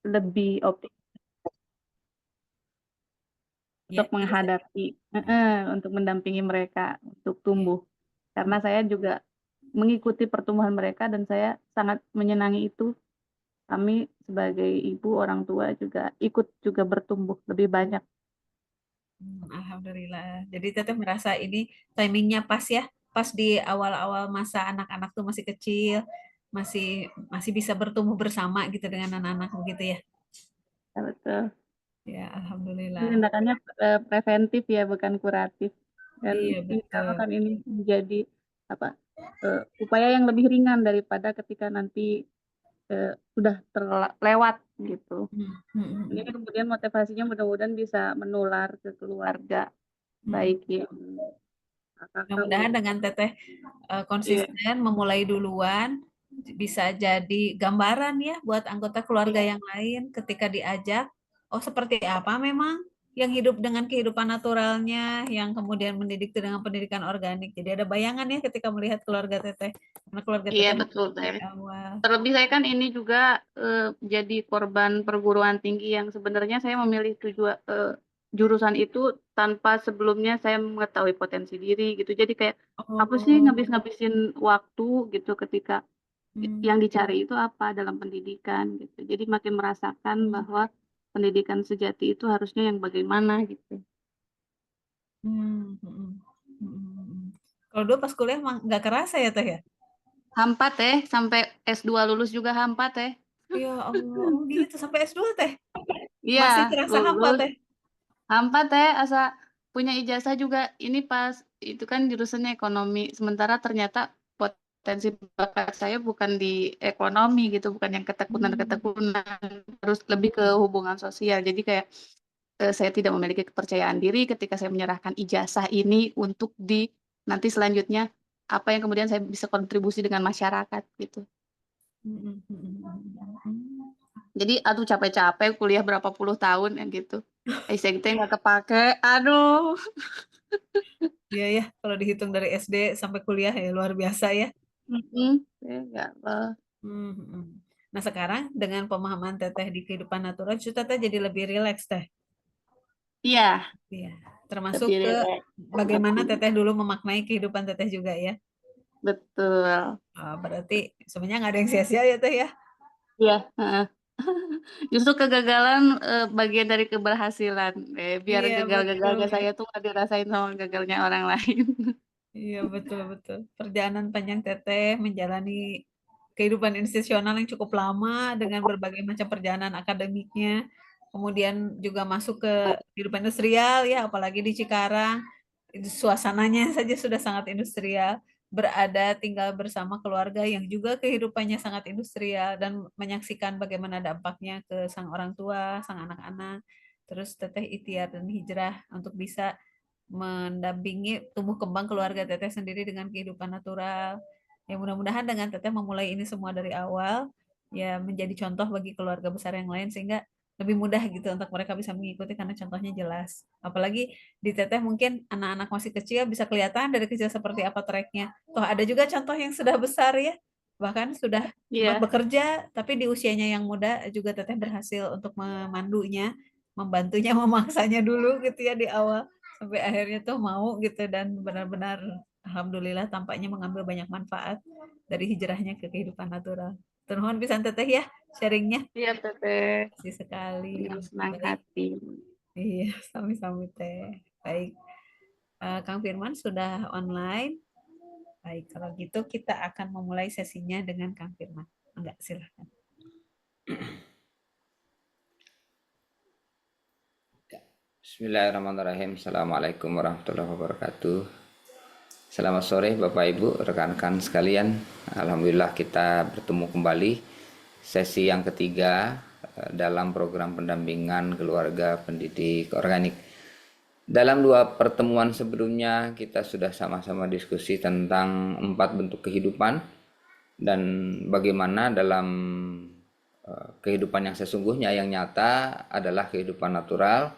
lebih optimis Ya, untuk terus ya. menghadapi, untuk mendampingi mereka untuk Ya. tumbuh. Karena Hmm. saya juga mengikuti pertumbuhan mereka dan saya sangat menyenangi itu. Kami sebagai ibu orang tua juga ikut juga bertumbuh lebih banyak. Alhamdulillah. Jadi Teteh merasa ini timingnya pas ya, pas di awal-awal masa anak-anak tuh masih kecil, masih masih bisa bertumbuh bersama gitu dengan anak-anak begitu ya. Ya, betul. Ya, Jadi alhamdulillah. tindakannya preventif ya, bukan kuratif. Dan Iya insya Allah betul. kan ini menjadi apa upaya yang lebih ringan daripada ketika nanti sudah terlewat gitu. Hmm, hmm, Ini hmm, kan kemudian motivasinya mudah-mudahan bisa menular ke keluarga, hmm. baik yang kakak Mudah-mudahan maupun dengan Teteh iya, konsisten memulai duluan bisa jadi gambaran ya buat anggota keluarga iya, yang lain ketika diajak, oh seperti apa memang yang hidup dengan kehidupan naturalnya, yang kemudian mendidik itu dengan pendidikan organik. Jadi ada bayangan ya ketika melihat keluarga Teteh. Karena keluarga iya Teteh betul dari teh. awal. Terlebih saya kan ini juga jadi korban perguruan tinggi yang sebenarnya saya memilih jurusan itu tanpa sebelumnya saya mengetahui potensi diri gitu. Jadi kayak apa sih Oh, ngabis-ngabisin waktu gitu ketika hmm, yang dicari itu apa dalam pendidikan gitu. Jadi makin merasakan hmm, bahwa pendidikan sejati itu harusnya yang bagaimana gitu. hmm, hmm, hmm, hmm. Kalau dulu pas kuliah emang nggak kerasa ya Teh ya? Hampa teh sampai S2 lulus juga hampa teh. Ya Allah, oh gitu sampai S2 Teh. Iya, Masih terasa hampa lulus Teh. hampa teh asa punya ijazah juga ini pas itu kan jurusannya ekonomi. Sementara ternyata potensi bakat saya bukan di ekonomi gitu, bukan yang Hmm. ketekunan-ketekunan, harus lebih ke hubungan sosial. Jadi kayak saya tidak memiliki kepercayaan diri ketika saya menyerahkan ijazah ini untuk di nanti selanjutnya apa yang kemudian saya bisa kontribusi dengan masyarakat gitu. Mhm, mhm, mhm. Jadi aduh capek-capek kuliah berapa puluh tahun ya gitu. SGT nggak kepake, aduh. Iya ya, kalau dihitung dari SD sampai kuliah ya luar biasa ya. Enggak loh. Mhm, mhm. Nah sekarang dengan pemahaman Teteh di kehidupan natural, justru Teteh jadi lebih rileks Teh. Iya, Iya, termasuk lebih ke rileks. bagaimana Teteh dulu memaknai kehidupan Teteh juga ya. Betul. Berarti sebenarnya nggak ada yang sia-sia ya Teh ya. Iya, heeh. Justru kegagalan bagian dari keberhasilan. Biar Iya gagal-gagalnya betul. saya tuh nggak dirasain sama gagalnya orang lain. Iya betul betul. Perjalanan panjang Teteh menjalani kehidupan institusional yang cukup lama dengan berbagai macam perjalanan akademiknya, kemudian juga masuk ke kehidupan industrial ya, apalagi di Cikarang, itu suasananya saja sudah sangat industrial, berada tinggal bersama keluarga yang juga kehidupannya sangat industrial dan menyaksikan bagaimana dampaknya ke sang orang tua, sang anak-anak, terus Teteh ikhtiar dan hijrah untuk bisa mendampingi tumbuh kembang keluarga Teteh sendiri dengan kehidupan natural. Ya mudah-mudahan dengan Teteh memulai ini semua dari awal, ya menjadi contoh bagi keluarga besar yang lain sehingga lebih mudah gitu untuk mereka bisa mengikuti karena contohnya jelas. Apalagi di Teteh mungkin anak-anak masih kecil bisa kelihatan dari kecil seperti apa tracknya. Toh ada juga contoh yang sudah besar ya, bahkan sudah Iya, bekerja tapi di usianya yang muda juga Teteh berhasil untuk memandunya, membantunya, memaksanya dulu gitu ya di awal sampai akhirnya tuh mau gitu dan benar-benar alhamdulillah tampaknya mengambil banyak manfaat dari hijrahnya ke kehidupan natural. Turun pisan teteh ya sharingnya iya teteh. kasih sekali. Dengan senang Baik, hati. iya sami-sami teh. Baik, Kang Firman sudah online. Baik, kalau gitu kita akan memulai sesinya dengan Kang Firman. Enggak, silahkan. Bismillahirrahmanirrahim. Assalamualaikum warahmatullahi wabarakatuh. Selamat sore Bapak Ibu, rekan-rekan sekalian. Alhamdulillah kita bertemu kembali sesi yang ketiga dalam program pendampingan keluarga pendidik organik. Dalam dua pertemuan sebelumnya kita sudah sama-sama diskusi tentang 4 bentuk kehidupan dan bagaimana dalam kehidupan yang sesungguhnya yang nyata adalah kehidupan natural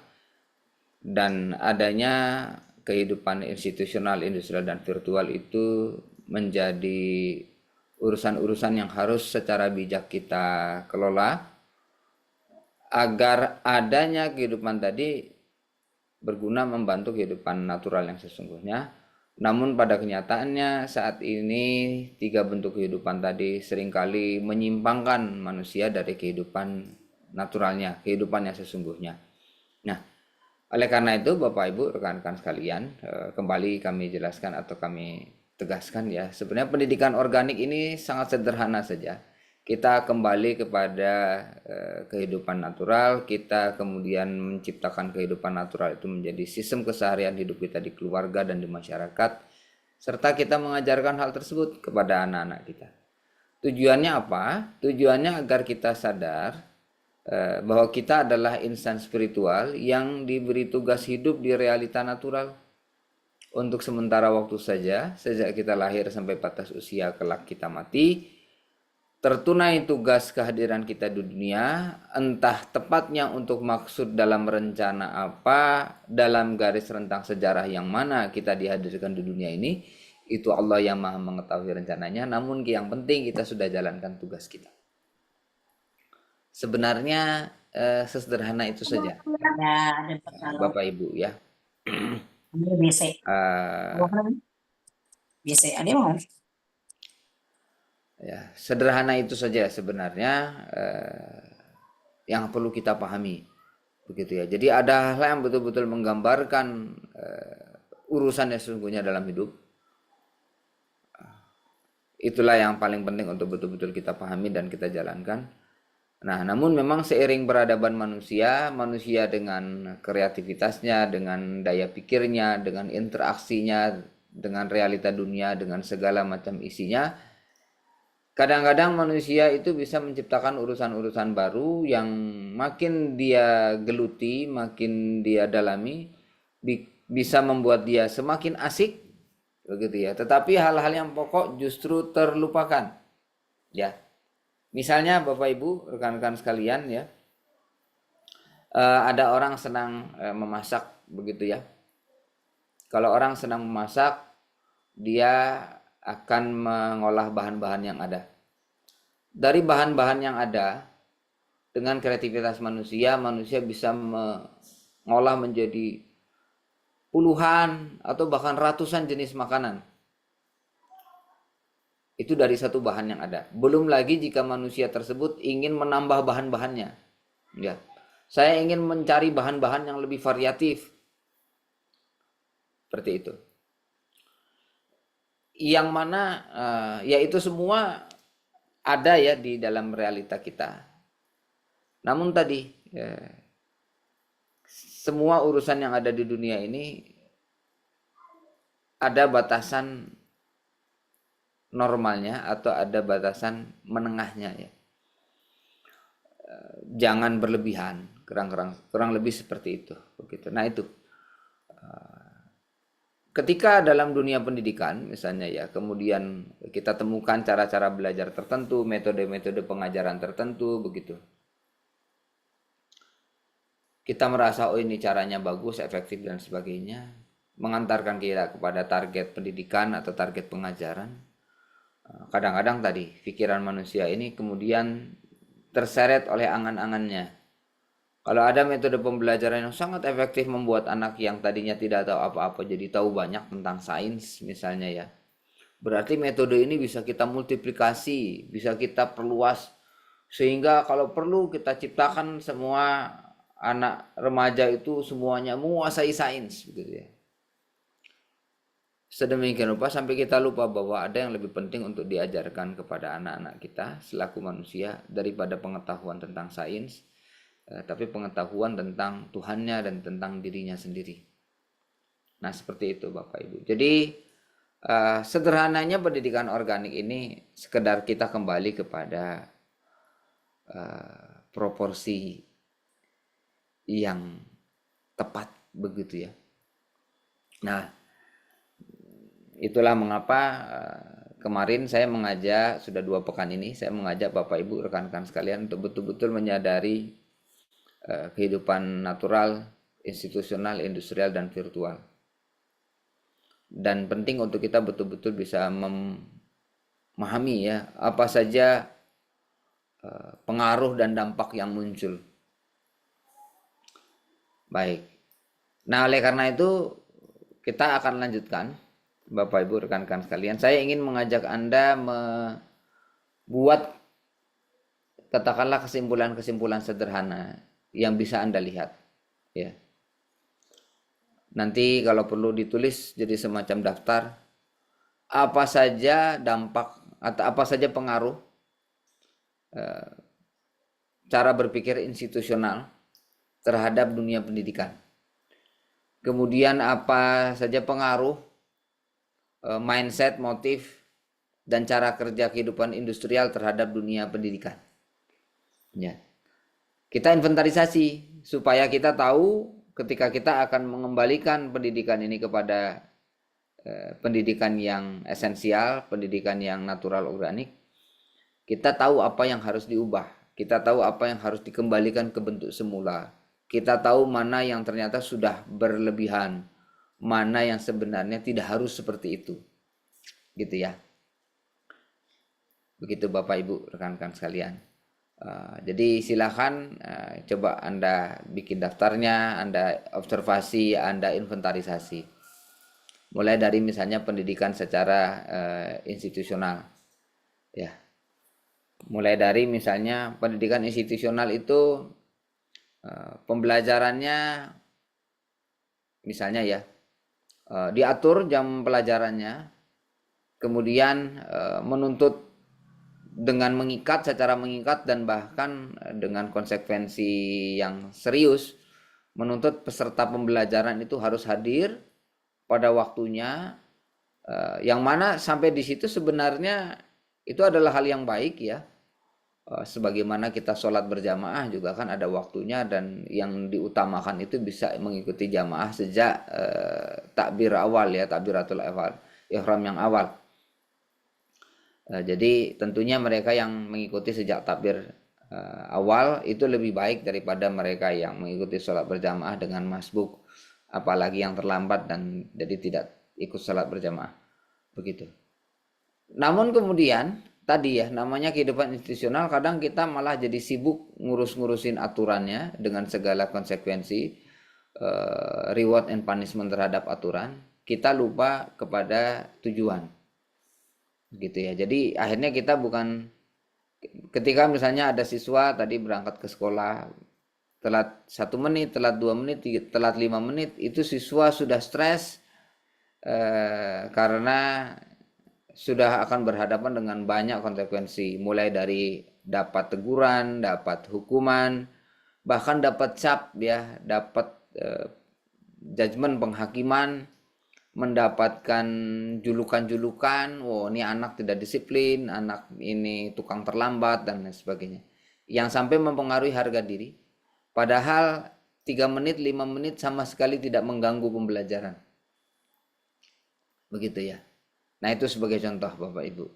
dan adanya kehidupan institusional, industrial dan virtual itu menjadi urusan-urusan yang harus secara bijak kita kelola agar adanya kehidupan tadi berguna membantu kehidupan natural yang sesungguhnya. Namun pada kenyataannya saat ini tiga bentuk kehidupan tadi seringkali menyimpangkan manusia dari kehidupan naturalnya, kehidupan yang sesungguhnya. Nah, oleh karena itu Bapak Ibu rekan-rekan sekalian, kembali kami jelaskan atau kami tegaskan ya, sebenarnya pendidikan organik ini sangat sederhana saja. Kita kembali kepada kehidupan natural, kita kemudian menciptakan kehidupan natural itu menjadi sistem keseharian hidup kita di keluarga dan di masyarakat, serta kita mengajarkan hal tersebut kepada anak-anak kita. Tujuannya apa? Tujuannya agar kita sadar bahwa kita adalah insan spiritual yang diberi tugas hidup di realita natural untuk sementara waktu saja, sejak kita lahir sampai batas usia kelak kita mati. Tertunai tugas kehadiran kita di dunia, entah tepatnya untuk maksud dalam rencana apa, dalam garis rentang sejarah yang mana kita dihadirkan di dunia ini, itu Allah yang maha mengetahui rencananya. Namun yang penting kita sudah jalankan tugas kita. Sebenarnya sesederhana itu saja, ada kalau Bapak Ibu ya. BC BC ada mau Ya, sederhana itu saja sebenarnya yang perlu kita pahami, begitu ya. Jadi ada hal yang betul-betul menggambarkan urusan yang sesungguhnya dalam hidup. Itulah yang paling penting untuk betul-betul kita pahami dan kita jalankan. Nah, namun memang seiring peradaban manusia, manusia dengan kreativitasnya, dengan daya pikirnya, dengan interaksinya, dengan realita dunia, dengan segala macam isinya, kadang-kadang manusia itu bisa menciptakan urusan-urusan baru yang makin dia geluti, makin dia dalami, bisa membuat dia semakin asik, begitu ya. Tetapi hal-hal yang pokok justru terlupakan, ya. Misalnya Bapak Ibu, rekan-rekan sekalian ya, ada orang senang memasak, begitu ya. Kalau orang senang memasak, dia akan mengolah bahan-bahan yang ada. Dari bahan-bahan yang ada, dengan kreativitas manusia, manusia bisa mengolah menjadi puluhan atau bahkan ratusan jenis makanan. Itu dari satu bahan yang ada. Belum lagi jika manusia tersebut ingin menambah bahan-bahannya. Ya. Saya ingin mencari bahan-bahan yang lebih variatif. Seperti itu. Yang mana ya itu semua ada ya di dalam realita kita. Namun tadi semua urusan yang ada di dunia ini ada batasan normalnya atau ada batasan menengahnya ya. Jangan berlebihan, kurang lebih seperti itu, begitu. Nah itu ketika dalam dunia pendidikan misalnya ya, kemudian kita temukan cara-cara belajar tertentu, metode-metode pengajaran tertentu, begitu. Kita merasa oh ini caranya bagus, efektif dan sebagainya, mengantarkan kita kepada target pendidikan atau target pengajaran. Kadang-kadang tadi pikiran manusia ini kemudian terseret oleh angan-angannya. Kalau ada metode pembelajaran yang sangat efektif membuat anak yang tadinya tidak tahu apa-apa jadi tahu banyak tentang sains misalnya ya. Berarti metode ini bisa kita multiplikasi, bisa kita perluas sehingga kalau perlu kita ciptakan semua anak remaja itu semuanya menguasai sains begitu ya. Sedemikian rupa sampai kita lupa bahwa ada yang lebih penting untuk diajarkan kepada anak-anak kita selaku manusia daripada pengetahuan tentang sains, tapi pengetahuan tentang Tuhannya dan tentang dirinya sendiri. Nah seperti itu Bapak Ibu. Jadi sederhananya pendidikan organik ini sekedar kita kembali kepada proporsi yang tepat begitu ya. Nah itulah mengapa kemarin saya mengajak, sudah 2 pekan ini saya mengajak Bapak Ibu rekan-rekan sekalian untuk betul-betul menyadari kehidupan natural, institusional, industrial dan virtual. Dan penting untuk kita betul-betul bisa memahami ya apa saja pengaruh dan dampak yang muncul Baik. Nah, oleh karena itu kita akan lanjutkan, Bapak Ibu rekan-rekan sekalian. Saya ingin mengajak Anda membuat katakanlah kesimpulan-kesimpulan sederhana yang bisa Anda lihat, ya. Nanti kalau perlu ditulis jadi semacam daftar apa saja dampak atau apa saja pengaruh cara berpikir institusional terhadap dunia pendidikan. Kemudian apa saja pengaruh mindset, motif, dan cara kerja kehidupan industrial terhadap dunia pendidikan. Ya. Kita inventarisasi supaya kita tahu ketika kita akan mengembalikan pendidikan ini kepada pendidikan yang esensial, pendidikan yang natural organik, kita tahu apa yang harus diubah, kita tahu apa yang harus dikembalikan ke bentuk semula, kita tahu mana yang ternyata sudah berlebihan, mana yang sebenarnya tidak harus seperti itu, gitu ya. Begitu Bapak Ibu rekan-rekan sekalian. Jadi silakan coba Anda bikin daftarnya, Anda observasi, Anda inventarisasi. Mulai dari misalnya pendidikan secara institusional, ya. Mulai dari misalnya pendidikan institusional itu pembelajarannya, misalnya ya, diatur jam pelajarannya, kemudian menuntut dengan mengikat, secara mengikat dan bahkan dengan konsekuensi yang serius, menuntut peserta pembelajaran itu harus hadir pada waktunya, yang mana sampai di situ sebenarnya itu adalah hal yang baik ya. Sebagaimana kita sholat berjamaah juga kan ada waktunya, dan yang diutamakan itu bisa mengikuti jamaah sejak takbir awal ya, takbiratul ihram yang awal. Jadi tentunya mereka yang mengikuti sejak takbir awal itu lebih baik daripada mereka yang mengikuti sholat berjamaah dengan masbuk, apalagi yang terlambat dan jadi tidak ikut sholat berjamaah. Begitu. Namun kemudian tadi ya, namanya kehidupan institusional, kadang kita malah jadi sibuk ngurus-ngurusin aturannya dengan segala konsekuensi, reward and punishment terhadap aturan. Kita lupa kepada tujuan. Gitu ya. Jadi akhirnya kita bukan, ketika misalnya ada siswa tadi berangkat ke sekolah telat 1 menit, telat 2 menit, telat 5 menit, itu siswa sudah stres karena sudah akan berhadapan dengan banyak konsekuensi, mulai dari dapat teguran, dapat hukuman, bahkan dapat cap ya, dapat judgement penghakiman, mendapatkan julukan-julukan, oh ini anak tidak disiplin, anak ini tukang terlambat dan lain sebagainya, yang sampai mempengaruhi harga diri, padahal 3 menit, 5 menit sama sekali tidak mengganggu pembelajaran. Begitu ya. Nah itu sebagai contoh Bapak Ibu.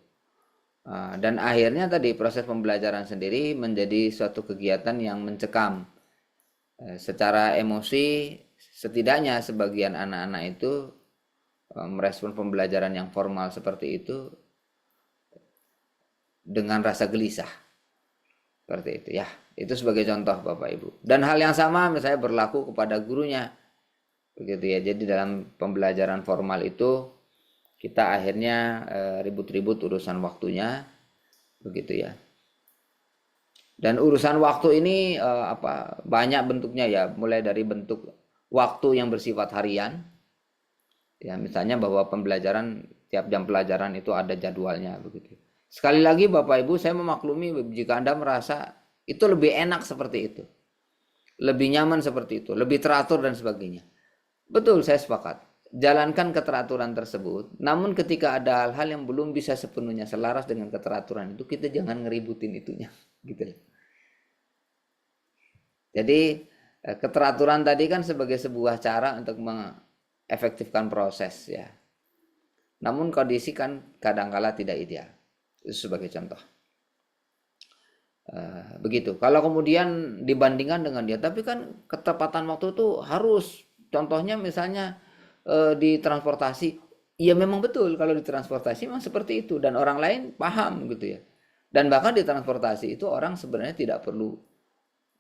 Dan akhirnya tadi proses pembelajaran sendiri menjadi suatu kegiatan yang mencekam secara emosi. Setidaknya sebagian anak-anak itu merespon pembelajaran yang formal seperti itu dengan rasa gelisah, seperti itu ya. Itu sebagai contoh Bapak Ibu. Dan hal yang sama misalnya berlaku kepada gurunya, begitu ya. Jadi dalam pembelajaran formal itu kita akhirnya ribut-ribut urusan waktunya, begitu ya. Dan urusan waktu ini banyak bentuknya ya, mulai dari bentuk waktu yang bersifat harian. Ya, misalnya bahwa pembelajaran tiap jam pelajaran itu ada jadwalnya begitu. Sekali lagi Bapak Ibu, saya memaklumi jika Anda merasa itu lebih enak seperti itu, lebih nyaman seperti itu, lebih teratur dan sebagainya. Betul, saya sepakat. Jalankan keteraturan tersebut. Namun ketika ada hal-hal yang belum bisa sepenuhnya selaras dengan keteraturan itu, kita jangan ngeributin itunya, gitu. Jadi keteraturan tadi kan sebagai sebuah cara untuk efektifkan proses ya. Namun kondisi kan kadangkala tidak ideal. Itu sebagai contoh. Begitu. Kalau kemudian dibandingkan dengan dia, tapi kan ketepatan waktu itu harus. Contohnya misalnya di transportasi, ya memang betul kalau di transportasi memang seperti itu dan orang lain paham gitu ya. Dan bahkan di transportasi itu orang sebenarnya tidak perlu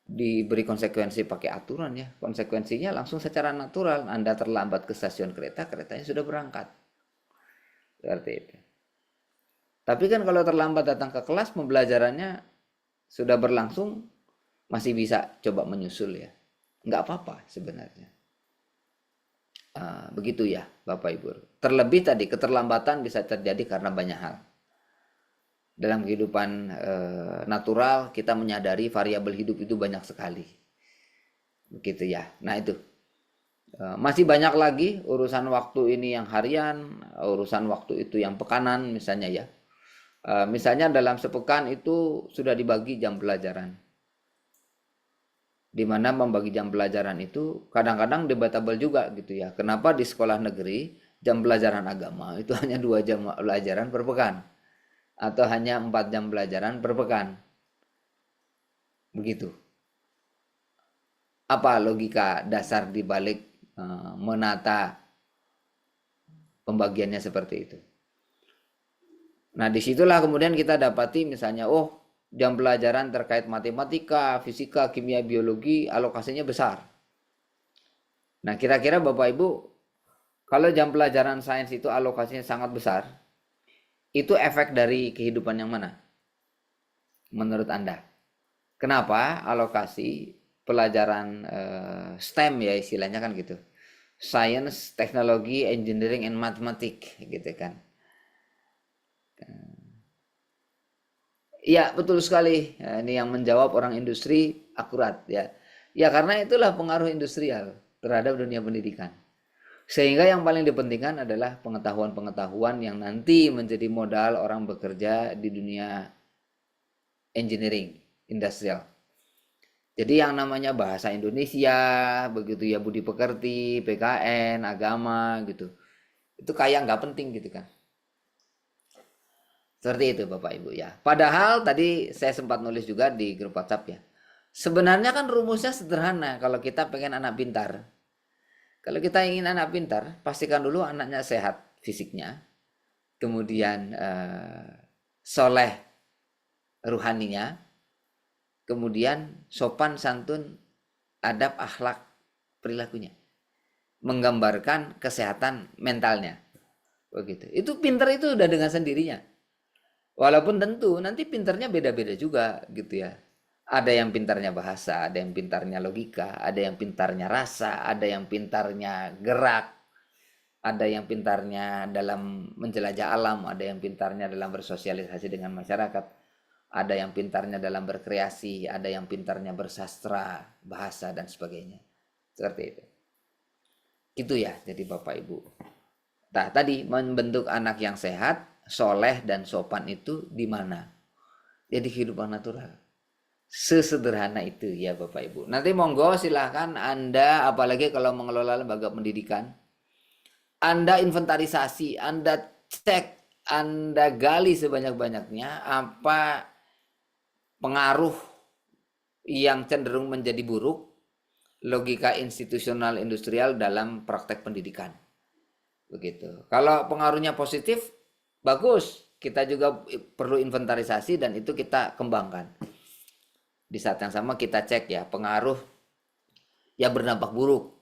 diberi konsekuensi pakai aturan ya. Konsekuensinya langsung secara natural, Anda terlambat ke stasiun kereta, keretanya sudah berangkat. Seperti itu. Tapi kan kalau terlambat datang ke kelas, pembelajarannya sudah berlangsung, masih bisa coba menyusul ya. Nggak apa-apa sebenarnya. Begitu ya Bapak Ibu. Terlebih tadi keterlambatan bisa terjadi karena banyak hal. Dalam kehidupan natural kita menyadari variabel hidup itu banyak sekali. Begitu ya. Nah itu. Masih banyak lagi urusan waktu ini yang harian, urusan waktu itu yang pekanan misalnya ya. Misalnya dalam sepekan itu sudah dibagi jam pelajaran. Di mana membagi jam pelajaran itu kadang-kadang debatable juga gitu ya. Kenapa di sekolah negeri jam pelajaran agama itu hanya 2 jam pelajaran per pekan atau hanya 4 jam pelajaran per pekan. Begitu. Apa logika dasar di balik menata pembagiannya seperti itu? Nah, disitulah kemudian kita dapati misalnya, jam pelajaran terkait matematika, fisika, kimia, biologi, alokasinya besar. Nah, kira-kira Bapak Ibu, kalau jam pelajaran sains itu alokasinya sangat besar, itu efek dari kehidupan yang mana? Menurut Anda? Kenapa alokasi pelajaran STEM ya istilahnya kan gitu. Science, Technology, Engineering, and Mathematics gitu kan. Ya betul sekali. Ya, ini yang menjawab orang industri akurat ya. Ya karena itulah pengaruh industrial terhadap dunia pendidikan. Sehingga yang paling dipentingkan adalah pengetahuan-pengetahuan yang nanti menjadi modal orang bekerja di dunia engineering, industrial. Jadi yang namanya bahasa Indonesia, begitu ya budi pekerti, PKN, agama gitu. Itu kayak nggak penting gitu kan. Seperti itu Bapak Ibu ya. Padahal tadi saya sempat nulis juga di grup WhatsApp ya. Sebenarnya kan rumusnya sederhana kalau kita pengen anak pintar. Kalau kita ingin anak pintar, pastikan dulu anaknya sehat fisiknya. Kemudian soleh ruhaninya. Kemudian sopan santun, adab akhlak perilakunya. Menggambarkan kesehatan mentalnya. Begitu. Itu pintar itu udah dengan sendirinya. Walaupun tentu nanti pintarnya beda-beda juga gitu ya. Ada yang pintarnya bahasa, ada yang pintarnya logika, ada yang pintarnya rasa, ada yang pintarnya gerak, ada yang pintarnya dalam menjelajah alam, ada yang pintarnya dalam bersosialisasi dengan masyarakat, ada yang pintarnya dalam berkreasi, ada yang pintarnya bersastra, bahasa dan sebagainya. Seperti itu. Gitu ya, jadi Bapak Ibu. Nah, tadi membentuk anak yang sehat, soleh dan sopan itu di mana? Jadi kehidupan natural. Sesederhana itu ya Bapak Ibu. Nanti monggo silahkan Anda, apalagi kalau mengelola lembaga pendidikan, Anda inventarisasi, Anda cek, Anda gali sebanyak-banyaknya apa pengaruh yang cenderung menjadi buruk logika institusional industrial dalam praktek pendidikan. Begitu. Kalau pengaruhnya positif, bagus. Kita juga perlu inventarisasi dan itu kita kembangkan. Di saat yang sama kita cek ya pengaruh yang berdampak buruk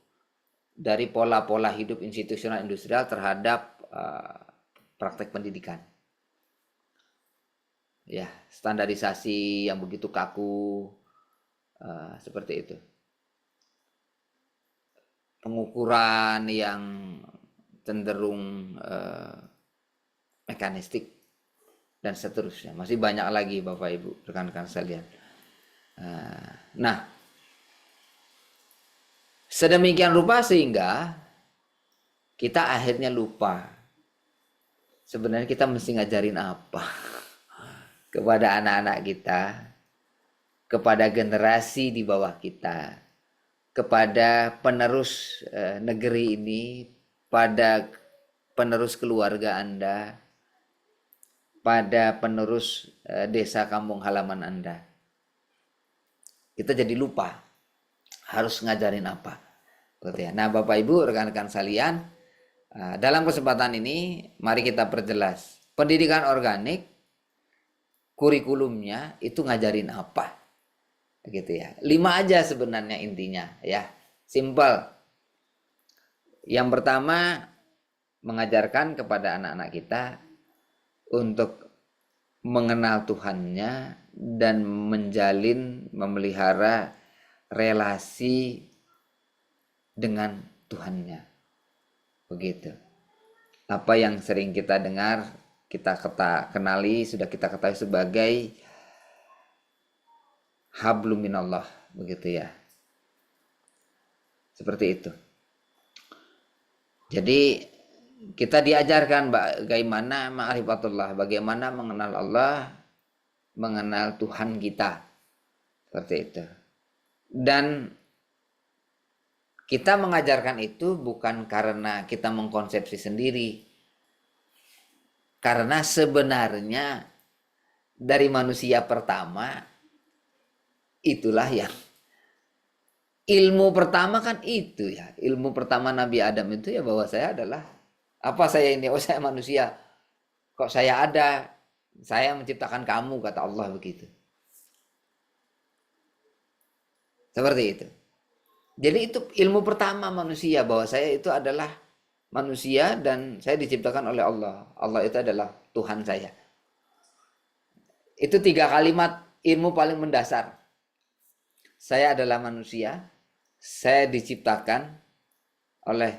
dari pola-pola hidup institusional industrial terhadap praktek pendidikan. Ya, standarisasi yang begitu kaku, seperti itu. Pengukuran yang cenderung mekanistik dan seterusnya. Masih banyak lagi Bapak Ibu, rekan-rekan sekalian. Nah, sedemikian rupa sehingga kita akhirnya lupa sebenarnya kita mesti ngajarin apa kepada anak-anak kita, kepada generasi di bawah kita, kepada penerus negeri ini, pada penerus keluarga Anda, pada penerus desa kampung halaman Anda. Kita jadi lupa harus ngajarin apa. Nah Bapak Ibu, rekan-rekan sekalian, dalam kesempatan ini mari kita perjelas. Pendidikan organik, kurikulumnya itu ngajarin apa. gitu ya. 5 aja sebenarnya intinya ya, simple. Yang pertama, mengajarkan kepada anak-anak kita untuk mengenal Tuhannya dan menjalin, memelihara relasi dengan Tuhannya. Begitu. Apa yang sering kita dengar, kita kenali, sudah kita ketahui sebagai hablum minallah, begitu ya. Seperti itu. Jadi kita diajarkan bagaimana ma'rifatullah, bagaimana mengenal Allah, mengenal Tuhan kita. Seperti itu. Dan kita mengajarkan itu bukan karena kita mengkonsepsi sendiri. Karena sebenarnya dari manusia pertama, itulah yang ilmu pertama kan itu ya. Ilmu pertama Nabi Adam itu ya bahwa saya adalah, apa saya ini? Oh, saya manusia. Kok saya ada? Saya menciptakan kamu, kata Allah begitu. Seperti itu. Jadi itu ilmu pertama manusia, bahwa saya itu adalah manusia dan saya diciptakan oleh Allah. Allah itu adalah Tuhan saya. Itu 3 kalimat ilmu paling mendasar. Saya adalah manusia, saya diciptakan oleh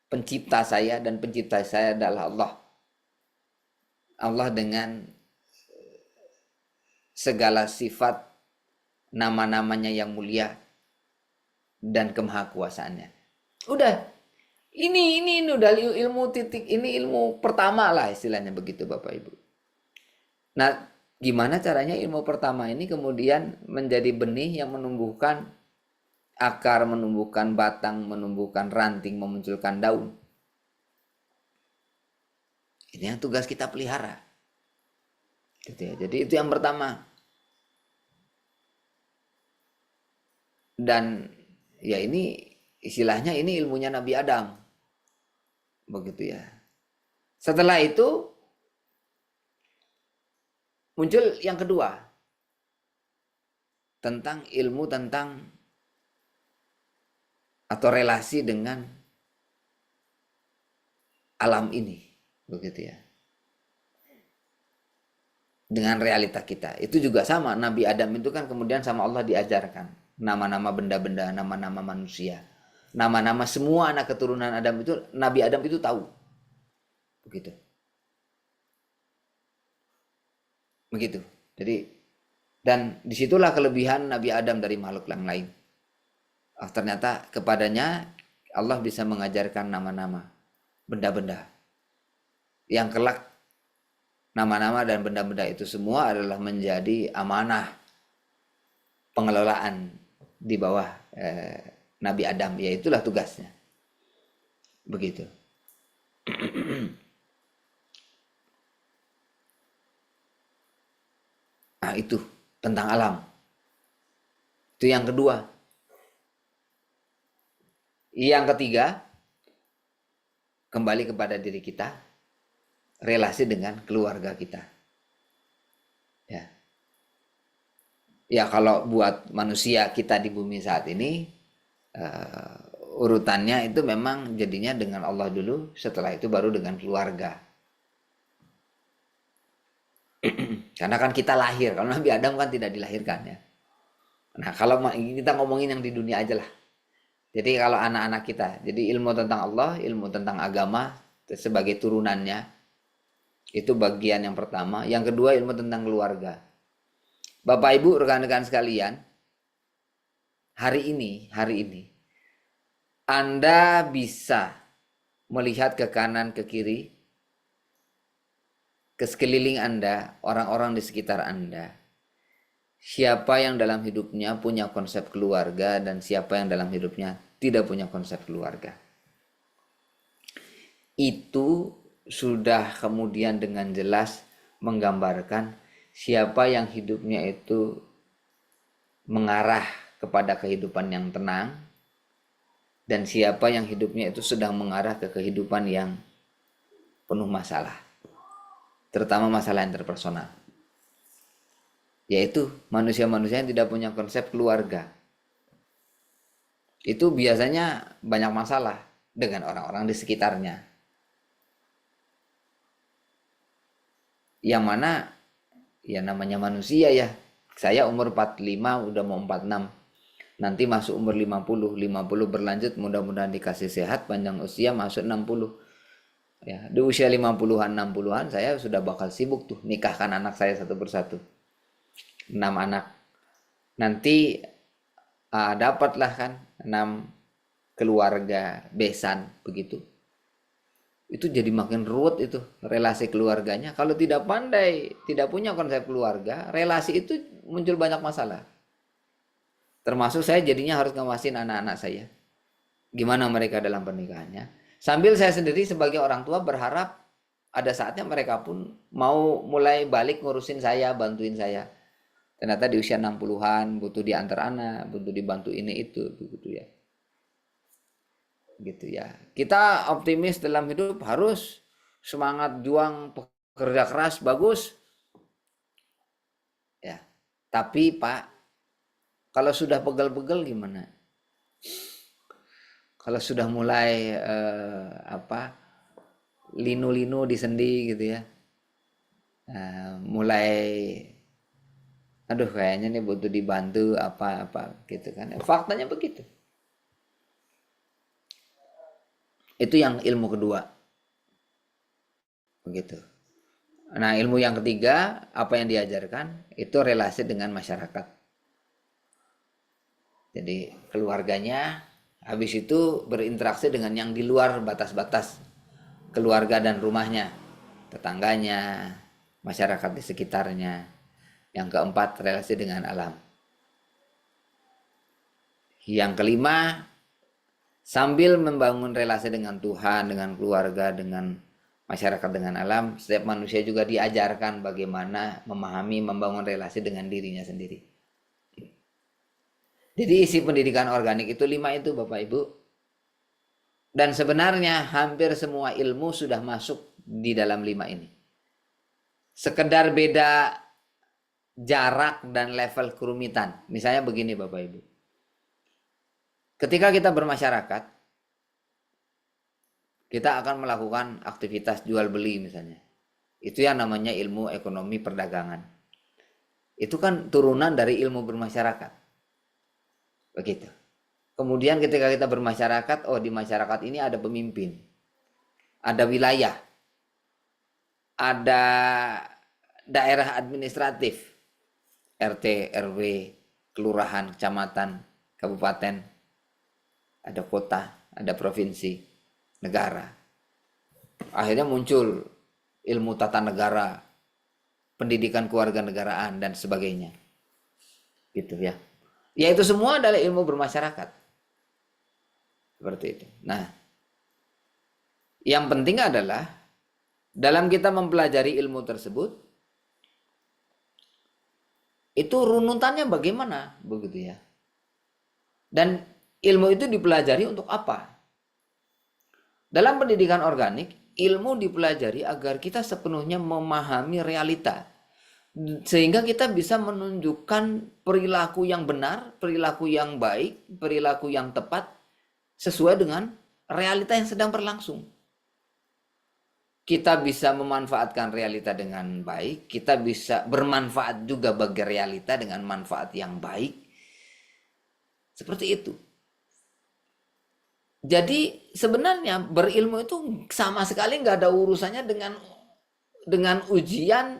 pencipta saya, dan pencipta saya adalah Allah. Allah dengan segala sifat, nama-namanya yang mulia dan kemahakuasaannya. Udah, ini udah ilmu titik, ini ilmu pertama lah istilahnya begitu Bapak Ibu. Nah, gimana caranya ilmu pertama ini kemudian menjadi benih yang menumbuhkan akar, menumbuhkan batang, menumbuhkan ranting, memunculkan daun. Ini yang tugas kita pelihara. Gitu ya. Jadi itu yang pertama. Dan ya ini istilahnya ini ilmunya Nabi Adam. Begitu ya. Setelah itu muncul yang kedua. Tentang ilmu tentang atau relasi dengan alam ini, begitu ya, dengan realita kita. Itu juga sama, Nabi Adam itu kan kemudian sama Allah diajarkan nama-nama benda-benda, nama-nama manusia, nama-nama semua anak keturunan Adam itu Nabi Adam itu tahu, begitu. Jadi, dan disitulah kelebihan Nabi Adam dari makhluk yang lain. Ternyata kepadanya Allah bisa mengajarkan nama-nama benda-benda yang kelak nama-nama dan benda-benda itu semua adalah menjadi amanah pengelolaan di bawah Nabi Adam, ya itulah tugasnya. Begitu. Nah, itu tentang alam. Itu yang kedua. Yang ketiga, kembali kepada diri kita, relasi dengan keluarga kita. Ya kalau buat manusia kita di bumi saat ini, urutannya itu memang jadinya dengan Allah dulu, setelah itu baru dengan keluarga. Karena kan kita lahir, kalau Nabi Adam kan tidak dilahirkan ya. Nah kalau kita ngomongin yang di dunia aja lah. Jadi kalau anak-anak kita, jadi ilmu tentang Allah, ilmu tentang agama sebagai turunannya, itu bagian yang pertama. Yang kedua ilmu tentang keluarga. Bapak Ibu rekan-rekan sekalian, hari ini Anda bisa melihat ke kanan ke kiri, ke sekeliling Anda, orang-orang di sekitar Anda. Siapa yang dalam hidupnya punya konsep keluarga dan siapa yang dalam hidupnya tidak punya konsep keluarga. Itu sudah kemudian dengan jelas menggambarkan siapa yang hidupnya itu mengarah kepada kehidupan yang tenang dan siapa yang hidupnya itu sedang mengarah ke kehidupan yang penuh masalah, terutama masalah interpersonal. yaitu manusia-manusia yang tidak punya konsep keluarga. Itu biasanya banyak masalah dengan orang-orang di sekitarnya. Yang mana ya namanya manusia ya. Saya umur 45 udah mau 46. Nanti masuk umur 50 berlanjut, mudah-mudahan dikasih sehat, panjang usia, masuk 60. Ya, di usia 50-an 60-an saya sudah bakal sibuk tuh nikahkan anak saya satu persatu. 6 anak. Nanti dapatlah kan 6 keluarga besan begitu. Itu jadi makin ruwet itu relasi keluarganya. Kalau tidak pandai, tidak punya konsep keluarga, relasi itu muncul banyak masalah. Termasuk saya jadinya harus ngawasin anak-anak saya. Gimana mereka dalam pernikahannya. Sambil saya sendiri sebagai orang tua berharap ada saatnya mereka pun mau mulai balik ngurusin saya, bantuin saya. Ternyata di usia 60-an butuh diantar anak, butuh dibantu ini itu, begitu ya. Gitu ya. Kita optimis dalam hidup, harus semangat juang, pekerja keras, bagus. Ya. Tapi Pak, kalau sudah pegel-pegel gimana? Kalau sudah mulai linu-linu di sendi gitu ya. Mulai aduh kayaknya nih butuh dibantu apa gitu kan. Faktanya begitu. Itu yang ilmu kedua. Begitu. Nah, ilmu yang ketiga, apa yang diajarkan itu relasi dengan masyarakat. Jadi keluarganya, habis itu berinteraksi dengan yang di luar batas-batas keluarga dan rumahnya, tetangganya, masyarakat di sekitarnya. Yang keempat, relasi dengan alam. Yang kelima, sambil membangun relasi dengan Tuhan, dengan keluarga, dengan masyarakat, dengan alam, setiap manusia juga diajarkan bagaimana memahami, membangun relasi dengan dirinya sendiri. Jadi isi pendidikan organik itu 5 itu Bapak Ibu. Dan sebenarnya hampir semua ilmu sudah masuk di dalam 5 ini. Sekedar beda jarak dan level kerumitan. Misalnya begini Bapak Ibu. Ketika kita bermasyarakat, kita akan melakukan aktivitas jual beli misalnya. Itu yang namanya ilmu ekonomi perdagangan. Itu kan turunan dari ilmu bermasyarakat. Begitu. Kemudian ketika kita bermasyarakat, oh di masyarakat ini ada pemimpin, ada wilayah, ada daerah administratif, RT, RW, kelurahan, kecamatan, kabupaten, ada kota, ada provinsi, negara. Akhirnya muncul ilmu tata negara, pendidikan kewarganegaraan dan sebagainya. Gitu ya. Ya itu semua adalah ilmu bermasyarakat. Seperti itu. Nah, yang penting adalah dalam kita mempelajari ilmu tersebut, itu runutannya bagaimana, begitu ya. Dan ilmu itu dipelajari untuk apa? Dalam pendidikan organik, ilmu dipelajari agar kita sepenuhnya memahami realita. Sehingga kita bisa menunjukkan perilaku yang benar, perilaku yang baik, perilaku yang tepat, sesuai dengan realita yang sedang berlangsung. Kita bisa memanfaatkan realita dengan baik, kita bisa bermanfaat juga bagi realita dengan manfaat yang baik. Seperti itu. Jadi sebenarnya berilmu itu sama sekali nggak ada urusannya dengan ujian,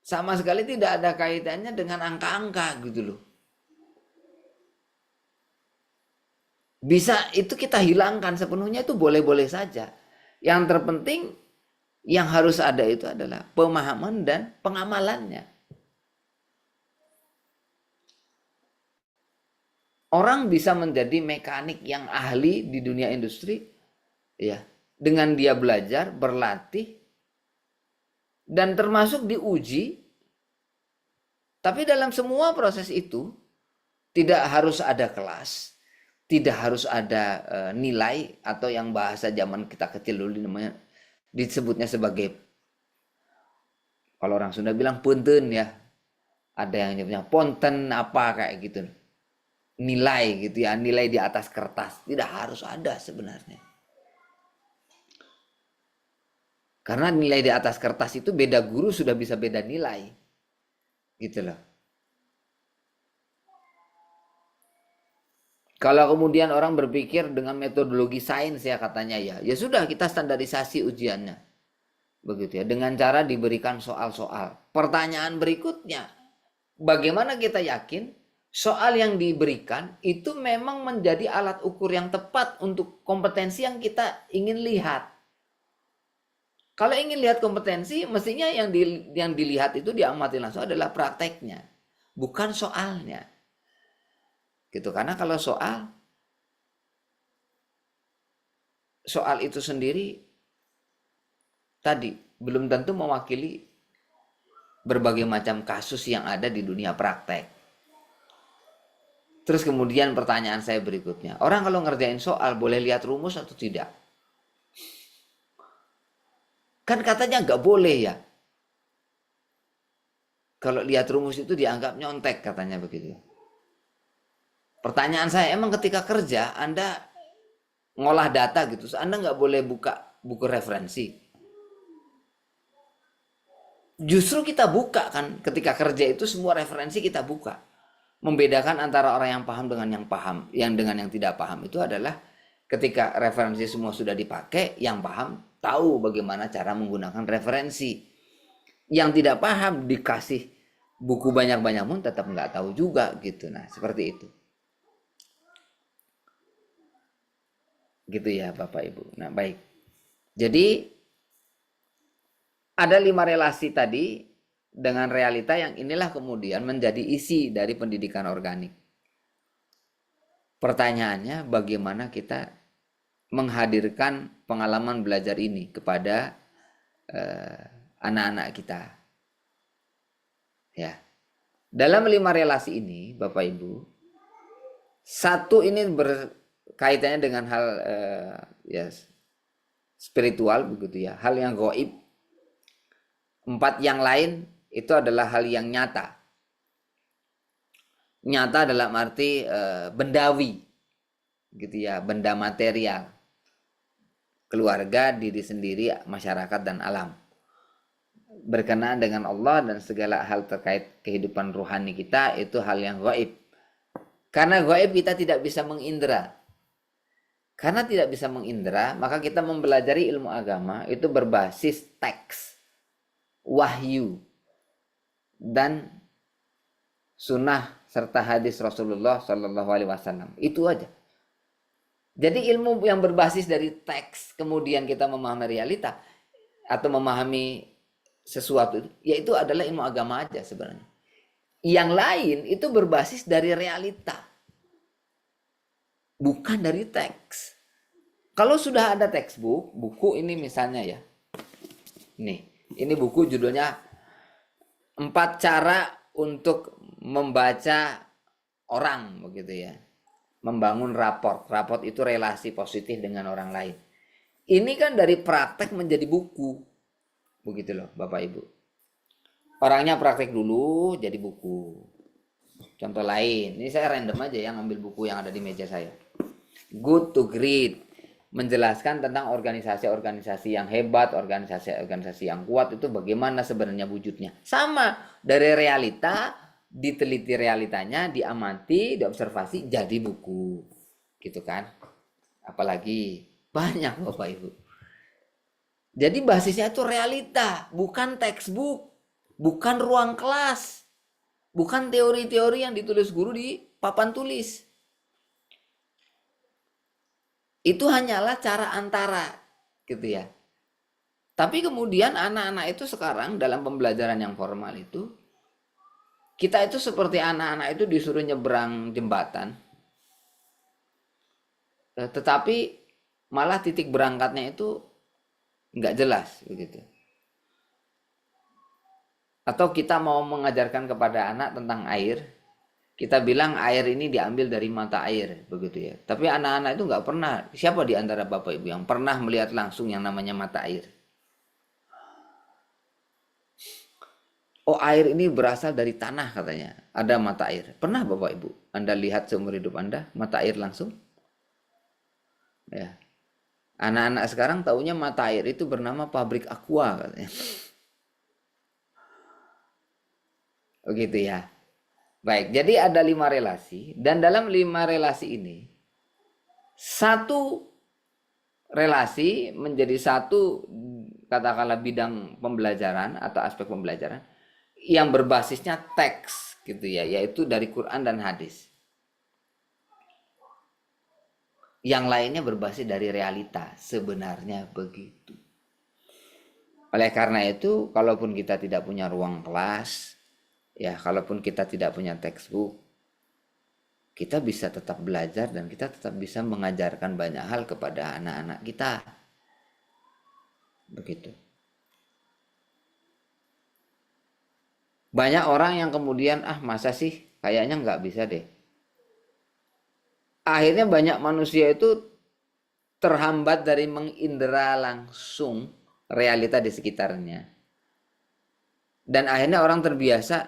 sama sekali tidak ada kaitannya dengan angka-angka gitu loh. Bisa itu kita hilangkan sepenuhnya, itu boleh-boleh saja. Yang terpenting yang harus ada itu adalah pemahaman dan pengamalannya. Orang bisa menjadi mekanik yang ahli di dunia industri ya, dengan dia belajar, berlatih dan termasuk diuji. Tapi dalam semua proses itu tidak harus ada kelas, tidak harus ada nilai atau yang bahasa zaman kita kecil dulu namanya disebutnya sebagai Kalau orang Sunda bilang punten ya. Ada yang nyebutnya ponten apa kayak gitu. Nilai gitu ya, nilai di atas kertas. Tidak harus ada sebenarnya. Karena nilai di atas kertas itu beda guru sudah bisa beda nilai. Gitu loh. Kalau kemudian orang berpikir dengan metodologi sains ya katanya ya sudah kita standarisasi ujiannya. Begitu ya, dengan cara diberikan soal-soal. Pertanyaan berikutnya, bagaimana kita yakin soal yang diberikan itu memang menjadi alat ukur yang tepat untuk kompetensi yang kita ingin lihat. Kalau ingin lihat kompetensi, mestinya yang dilihat itu diamati langsung adalah prakteknya, bukan soalnya. Gitu, karena kalau soal itu sendiri tadi belum tentu mewakili berbagai macam kasus yang ada di dunia praktek. Terus kemudian pertanyaan saya berikutnya, orang kalau ngerjain soal boleh lihat rumus atau tidak? Kan katanya nggak boleh ya. Kalau lihat rumus itu dianggap nyontek katanya begitu. Pertanyaan saya, emang ketika kerja Anda ngolah data gitu, Anda nggak boleh buka buku referensi? Justru kita buka kan, ketika kerja itu semua referensi kita buka. Membedakan antara orang yang paham dengan yang paham, yang dengan yang tidak paham itu adalah ketika referensi semua sudah dipakai, yang paham tahu bagaimana cara menggunakan referensi. Yang tidak paham dikasih buku banyak-banyak pun tetap nggak tahu juga gitu. Nah seperti itu. Gitu ya Bapak Ibu. Nah baik. Jadi ada 5 relasi tadi dengan realita yang inilah kemudian menjadi isi dari pendidikan organik. Pertanyaannya bagaimana kita menghadirkan pengalaman belajar ini kepada anak-anak kita. Ya. Dalam 5 relasi ini Bapak Ibu, satu ini berkaitannya dengan hal spiritual begitu ya, hal yang gaib. 4 yang lain itu adalah hal yang nyata. Nyata dalam arti bendawi, gitu ya, benda material, keluarga, diri sendiri, masyarakat dan alam. Berkenaan dengan Allah dan segala hal terkait kehidupan rohani kita itu hal yang gaib. Karena gaib kita tidak bisa mengindra. Karena tidak bisa mengindra, maka kita mempelajari ilmu agama itu berbasis teks, wahyu, dan sunnah serta hadis Rasulullah Shallallahu Alaihi Wasallam. Itu aja. Jadi ilmu yang berbasis dari teks, kemudian kita memahami realita atau memahami sesuatu, yaitu adalah ilmu agama aja sebenarnya. Yang lain itu berbasis dari realita, bukan dari teks. Kalau sudah ada textbook, buku ini misalnya ya, nih, ini buku judulnya 4 cara untuk membaca orang begitu ya. Membangun raport. Raport itu relasi positif dengan orang lain. Ini kan dari praktek menjadi buku. Begitu loh Bapak Ibu. Orangnya praktek dulu jadi buku. Contoh lain, ini saya random aja ya ngambil buku yang ada di meja saya. Good to Great. Menjelaskan tentang organisasi-organisasi yang hebat, organisasi-organisasi yang kuat itu bagaimana sebenarnya wujudnya. Sama, dari realita, diteliti realitanya, diamati, diobservasi, jadi buku. Gitu kan. Apalagi banyak Bapak Ibu. Jadi basisnya itu realita, bukan textbook, bukan ruang kelas, bukan teori-teori yang ditulis guru di papan tulis. Itu hanyalah cara antara gitu ya. Tapi kemudian anak-anak itu sekarang dalam pembelajaran yang formal itu, kita itu seperti anak-anak itu disuruh nyebrang jembatan, tetapi malah titik berangkatnya itu nggak jelas begitu. Atau kita mau mengajarkan kepada anak tentang air, kita bilang air ini diambil dari mata air begitu ya. Tapi anak-anak itu nggak pernah, siapa di antara Bapak Ibu yang pernah melihat langsung yang namanya mata air? Oh, air ini berasal dari tanah katanya. Ada mata air. Pernah Bapak Ibu Anda lihat seumur hidup Anda mata air langsung? Ya. Anak-anak sekarang taunya mata air itu bernama pabrik aqua katanya. Begitu ya. Baik, jadi ada 5 relasi dan dalam 5 relasi ini satu relasi menjadi satu katakanlah bidang pembelajaran atau aspek pembelajaran yang berbasisnya teks gitu ya, yaitu dari Quran dan hadis. Yang lainnya berbasis dari realita, sebenarnya begitu. Oleh karena itu, kalaupun kita tidak punya ruang kelas, ya kalaupun kita tidak punya textbook, kita bisa tetap belajar dan kita tetap bisa mengajarkan banyak hal kepada anak-anak kita. Begitu. Banyak orang yang kemudian, masa sih kayaknya nggak bisa deh. Akhirnya banyak manusia itu terhambat dari mengindera langsung realita di sekitarnya. Dan akhirnya orang terbiasa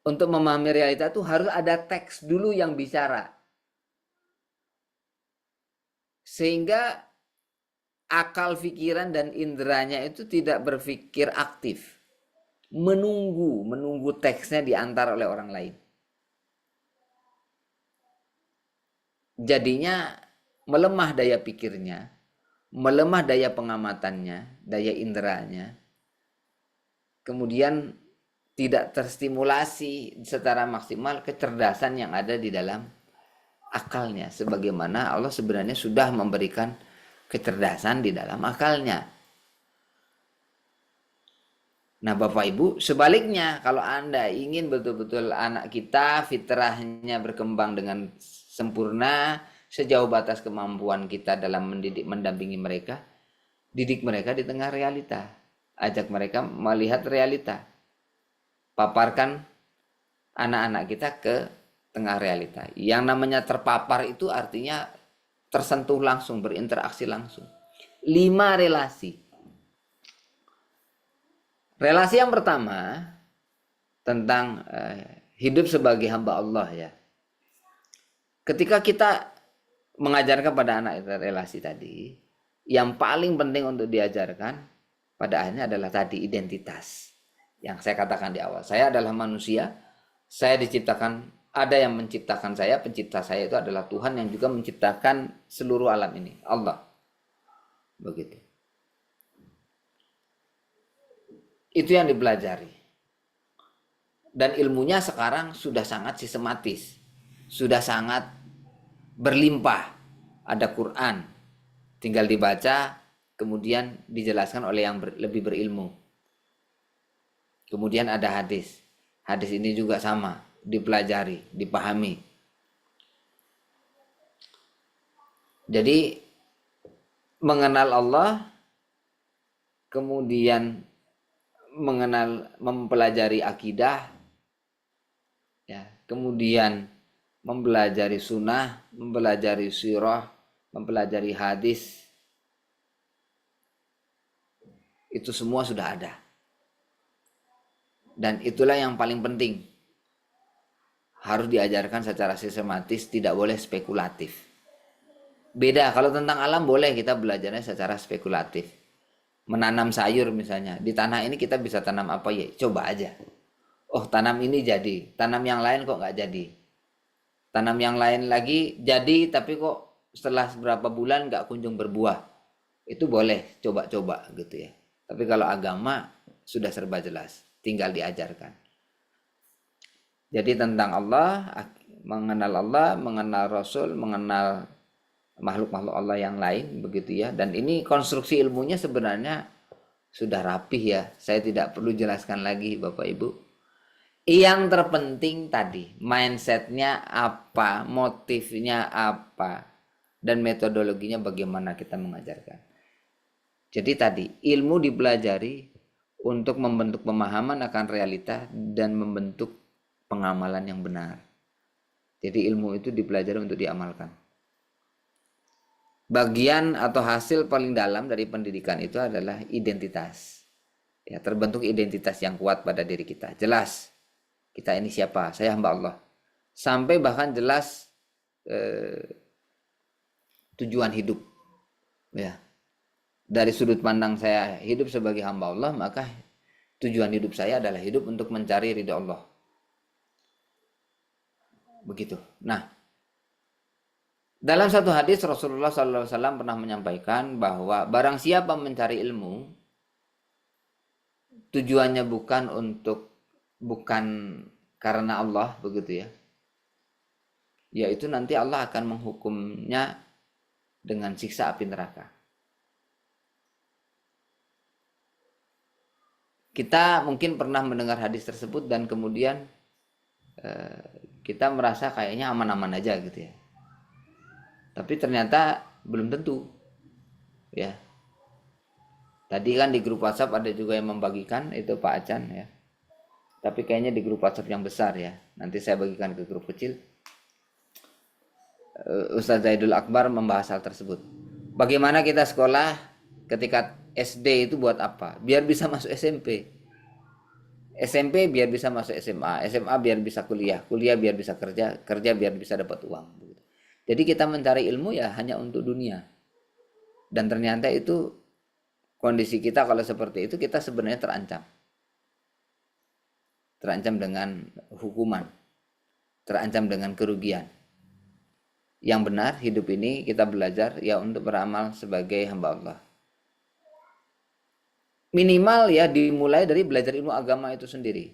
untuk memahami realita itu harus ada teks dulu yang bicara. Sehingga akal pikiran dan inderanya itu tidak berpikir aktif. Menunggu teksnya diantar oleh orang lain. Jadinya melemah daya pikirnya, melemah daya pengamatannya, daya inderanya. Kemudian tidak terstimulasi secara maksimal kecerdasan yang ada di dalam akalnya. Sebagaimana Allah sebenarnya sudah memberikan kecerdasan di dalam akalnya. Nah Bapak Ibu, sebaliknya kalau Anda ingin betul-betul anak kita fitrahnya berkembang dengan sempurna sejauh batas kemampuan kita dalam mendidik, mendampingi mereka, didik mereka di tengah realita. Ajak mereka melihat realita. Paparkan anak-anak kita ke tengah realita. Yang namanya terpapar itu artinya tersentuh langsung, berinteraksi langsung. 5 relasi. Relasi yang pertama tentang hidup sebagai hamba Allah ya. Ketika kita mengajarkan pada anak relasi tadi, yang paling penting untuk diajarkan pada akhirnya adalah tadi identitas. Yang saya katakan di awal, saya adalah manusia, saya diciptakan, ada yang menciptakan saya, pencipta saya itu adalah Tuhan yang juga menciptakan seluruh alam ini, Allah. Begitu. Itu yang dipelajari. Dan ilmunya sekarang sudah sangat sistematis. Sudah sangat berlimpah. Ada Quran. Tinggal dibaca, kemudian dijelaskan oleh yang lebih berilmu. Kemudian ada hadis. Hadis ini juga sama. Dipelajari, dipahami. Jadi, mengenal Allah, kemudian mempelajari akidah, ya, kemudian mempelajari sunnah, mempelajari sirah, mempelajari hadis, itu semua sudah ada. Dan itulah yang paling penting. Harus diajarkan secara sistematis, tidak boleh spekulatif. Beda, kalau tentang alam boleh kita belajarnya secara spekulatif. Menanam sayur misalnya, di tanah ini kita bisa tanam apa ya? Coba aja. Oh tanam ini jadi, tanam yang lain kok nggak jadi. Tanam yang lain lagi jadi tapi kok setelah beberapa bulan nggak kunjung berbuah. Itu boleh coba-coba gitu ya. Tapi kalau agama sudah serba jelas, tinggal diajarkan. Jadi tentang Allah, mengenal Allah, mengenal Rasul, mengenal makhluk-makhluk Allah yang lain begitu ya. Dan ini konstruksi ilmunya sebenarnya sudah rapih ya. Saya tidak perlu jelaskan lagi Bapak Ibu. Yang terpenting tadi mindsetnya apa, motifnya apa, dan metodologinya bagaimana kita mengajarkan. Jadi tadi ilmu dipelajari untuk membentuk pemahaman akan realita dan membentuk pengamalan yang benar. Jadi ilmu itu dipelajari untuk diamalkan. Bagian atau hasil paling dalam dari pendidikan itu adalah identitas. Ya, terbentuk identitas yang kuat pada diri kita. Jelas kita ini siapa? Saya hamba Allah. Sampai bahkan jelas tujuan hidup. Ya. Dari sudut pandang saya hidup sebagai hamba Allah, maka tujuan hidup saya adalah hidup untuk mencari ridha Allah. Begitu. Nah, dalam satu hadis Rasulullah SAW pernah menyampaikan bahwa barang siapa mencari ilmu, tujuannya bukan karena Allah, begitu ya. Yaitu nanti Allah akan menghukumnya dengan siksa api neraka. Kita mungkin pernah mendengar hadis tersebut dan kemudian kita merasa kayaknya aman-aman aja gitu ya. Tapi ternyata belum tentu. Ya. Tadi kan di grup WhatsApp ada juga yang membagikan, itu Pak Acan ya. Tapi kayaknya di grup WhatsApp yang besar ya. Nanti saya bagikan ke grup kecil. Ustaz Zaidul Akbar membahas hal tersebut. Bagaimana kita sekolah ketika SD itu buat apa? Biar bisa masuk SMP. SMP biar bisa masuk SMA. SMA biar bisa kuliah. Kuliah biar bisa kerja. Kerja biar bisa dapat uang. Jadi kita mencari ilmu ya hanya untuk dunia. Dan ternyata itu kondisi kita kalau seperti itu kita sebenarnya terancam. Terancam dengan hukuman. Terancam dengan kerugian. Yang benar hidup ini kita belajar ya untuk beramal sebagai hamba Allah. Minimal ya dimulai dari belajar ilmu agama itu sendiri.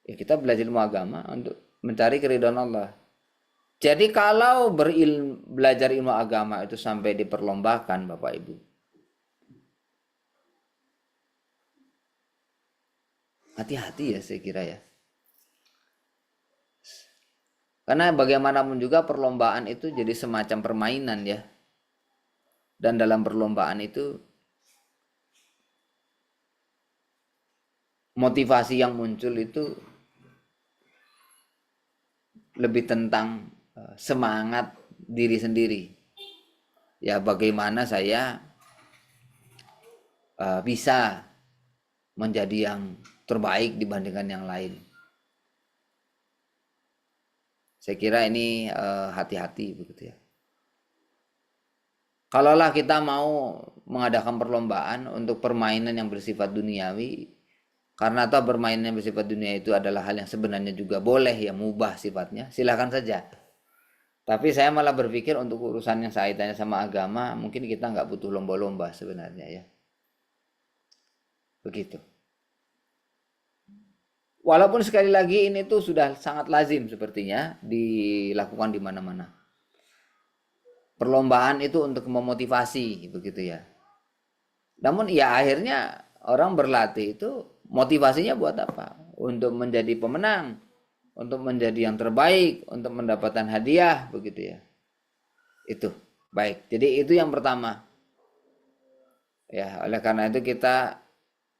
Ya kita belajar ilmu agama untuk mencari keridhaan Allah. Jadi kalau belajar ilmu agama itu sampai diperlombakan Bapak Ibu. Hati-hati ya saya kira ya. Karena bagaimanapun juga perlombaan itu jadi semacam permainan ya. Dan dalam perlombaan itu motivasi yang muncul itu lebih tentang semangat diri sendiri. Ya bagaimana saya bisa menjadi yang terbaik dibandingkan yang lain. Saya kira ini hati-hati begitu ya. Kalaulah kita mau mengadakan perlombaan untuk permainan yang bersifat duniawi, karena atau permainan yang bersifat dunia itu adalah hal yang sebenarnya juga boleh ya mubah sifatnya, silakan saja. Tapi saya malah berpikir untuk urusan yang kaitannya sama agama, mungkin kita nggak butuh lomba-lomba sebenarnya ya. Begitu. Walaupun sekali lagi ini tuh sudah sangat lazim sepertinya dilakukan di mana-mana. Perlombaan itu untuk memotivasi begitu ya. Namun ya akhirnya orang berlatih itu motivasinya buat apa? Untuk menjadi pemenang, untuk menjadi yang terbaik, untuk mendapatkan hadiah begitu ya. Itu baik. Jadi itu yang pertama. Ya, oleh karena itu kita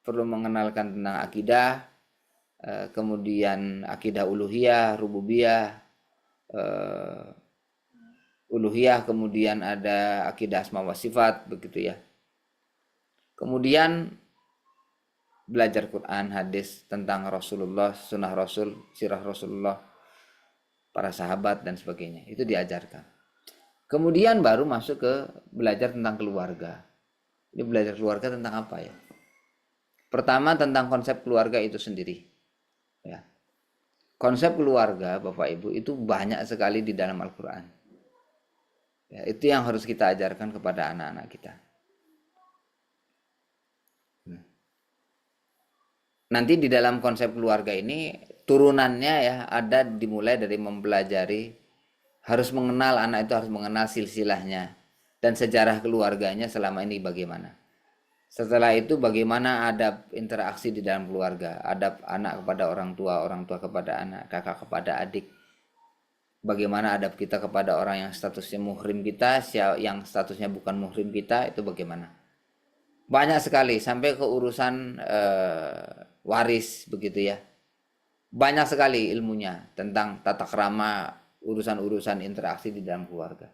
perlu mengenalkan tentang akidah, kemudian akidah uluhiyah, rububiyah, uluhiyah, kemudian ada akidah asma wa sifat begitu ya. Kemudian belajar Quran, hadis tentang Rasulullah, sunnah Rasul, sirah Rasulullah, para sahabat dan sebagainya. Itu diajarkan. Kemudian baru masuk ke belajar tentang keluarga. Ini belajar keluarga tentang apa ya? Pertama tentang konsep keluarga itu sendiri. Ya. Konsep keluarga Bapak Ibu itu banyak sekali di dalam Al-Quran. Ya, itu yang harus kita ajarkan kepada anak-anak kita. Nanti di dalam konsep keluarga ini turunannya ya ada dimulai dari mempelajari, harus mengenal, anak itu harus mengenal silsilahnya dan sejarah keluarganya selama ini bagaimana. Setelah itu bagaimana adab interaksi di dalam keluarga, adab anak kepada orang tua kepada anak, kakak kepada adik. Bagaimana adab kita kepada orang yang statusnya muhrim kita, yang statusnya bukan muhrim kita, itu bagaimana. Banyak sekali sampai ke urusan waris begitu ya. Banyak sekali ilmunya tentang tata krama, urusan-urusan interaksi di dalam keluarga.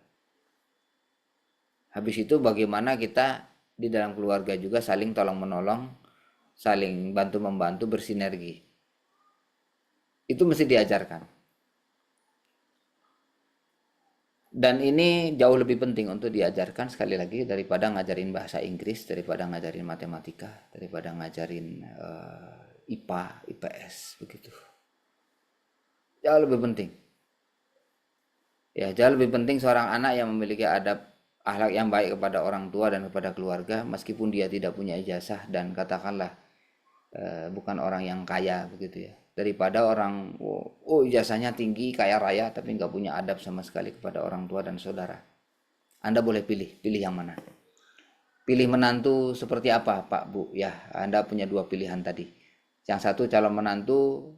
Habis itu bagaimana kita di dalam keluarga juga saling tolong menolong, saling bantu membantu, bersinergi. Itu mesti diajarkan. Dan ini jauh lebih penting untuk diajarkan sekali lagi daripada ngajarin bahasa Inggris, daripada ngajarin matematika, daripada ngajarin IPA, IPS begitu. Jauh lebih penting. Ya, jauh lebih penting seorang anak yang memiliki adab akhlak yang baik kepada orang tua dan kepada keluarga, meskipun dia tidak punya ijazah dan katakanlah bukan orang yang kaya begitu ya, daripada orang ijazahnya tinggi kaya raya tapi nggak punya adab sama sekali kepada orang tua dan saudara. Anda boleh pilih yang mana. Pilih menantu seperti apa Pak Bu ya, Anda punya dua pilihan tadi. Yang satu calon menantu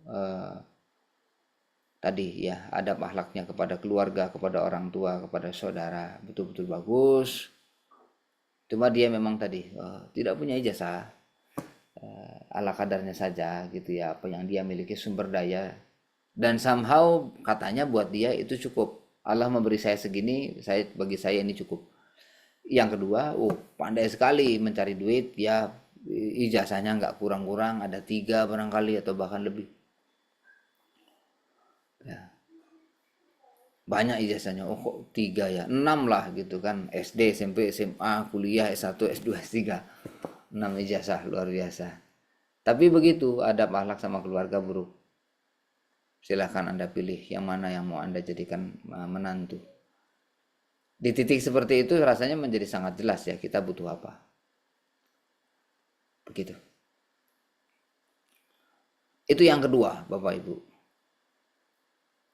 tadi ya, adab akhlaknya kepada keluarga, kepada orang tua, kepada saudara betul-betul bagus. Cuma dia memang tadi tidak punya ijazah, ala kadarnya saja gitu ya, apa yang dia miliki sumber daya, dan somehow katanya buat dia itu cukup. Allah memberi saya segini, bagi saya ini cukup. Yang kedua, pandai sekali mencari duit ya, ijazahnya nggak kurang-kurang, ada 3 barangkali atau bahkan lebih. Ya. Banyak ijazahnya, kok 3 ya, 6 lah gitu kan, SD, SMP, SMA, kuliah, S1, S2, S3, 6 ijazah, luar biasa. Tapi begitu adab akhlak sama keluarga buruk. Silahkan Anda pilih yang mana yang mau Anda jadikan menantu. Di titik seperti itu rasanya menjadi sangat jelas ya, kita butuh apa. Begitu. Itu yang kedua, Bapak Ibu.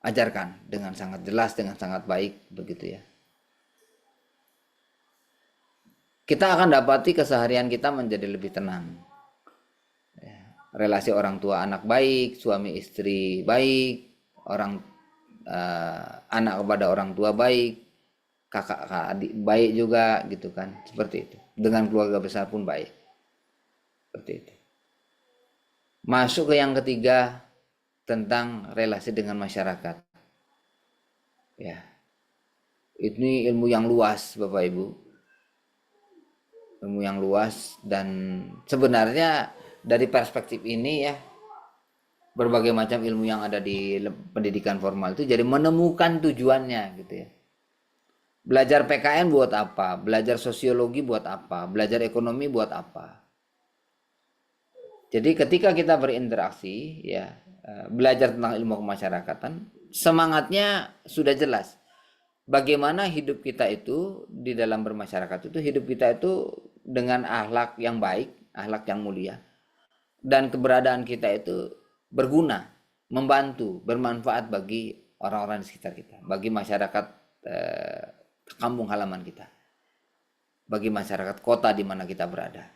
Ajarkan dengan sangat jelas, dengan sangat baik, begitu ya. Kita akan dapati keseharian kita menjadi lebih tenang. Relasi orang tua anak baik, suami istri baik, anak kepada orang tua baik, kakak adik baik juga gitu kan, seperti itu. Dengan keluarga besar pun baik, seperti itu. Masuk ke yang ketiga, tentang relasi dengan masyarakat. Ya, ini ilmu yang luas Bapak Ibu, ilmu yang luas, dan sebenarnya dari perspektif ini ya, berbagai macam ilmu yang ada di pendidikan formal itu jadi menemukan tujuannya gitu ya. Belajar PKN buat apa? Belajar sosiologi buat apa? Belajar ekonomi buat apa? Jadi ketika kita berinteraksi ya, belajar tentang ilmu kemasyarakatan, semangatnya sudah jelas. Bagaimana hidup kita itu di dalam bermasyarakat itu, hidup kita itu dengan akhlak yang baik, akhlak yang mulia, dan keberadaan kita itu berguna, membantu, bermanfaat bagi orang-orang di sekitar kita, bagi masyarakat kampung halaman kita, bagi masyarakat kota di mana kita berada.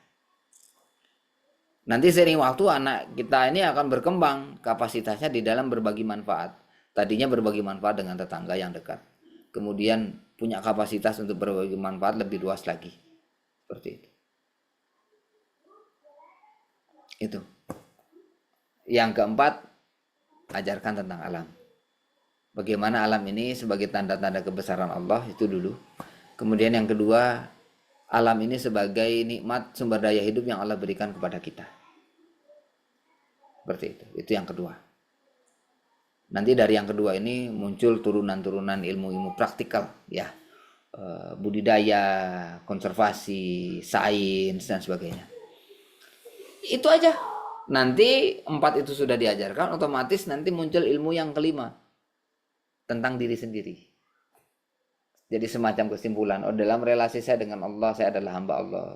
Nanti seiring waktu anak kita ini akan berkembang kapasitasnya di dalam berbagi manfaat. Tadinya berbagi manfaat dengan tetangga yang dekat, kemudian punya kapasitas untuk berbagi manfaat lebih luas lagi. Seperti itu. Itu. Yang keempat, ajarkan tentang alam. Bagaimana alam ini sebagai tanda-tanda kebesaran Allah, itu dulu. Kemudian yang kedua, alam ini sebagai nikmat sumber daya hidup yang Allah berikan kepada kita. Seperti itu yang kedua. Nanti dari yang kedua ini muncul turunan-turunan ilmu-ilmu praktikal ya, budidaya, konservasi, sains dan sebagainya. Itu aja. Nanti 4 itu sudah diajarkan, otomatis nanti muncul ilmu yang kelima tentang diri sendiri. Jadi semacam kesimpulan, dalam relasi saya dengan Allah, saya adalah hamba Allah.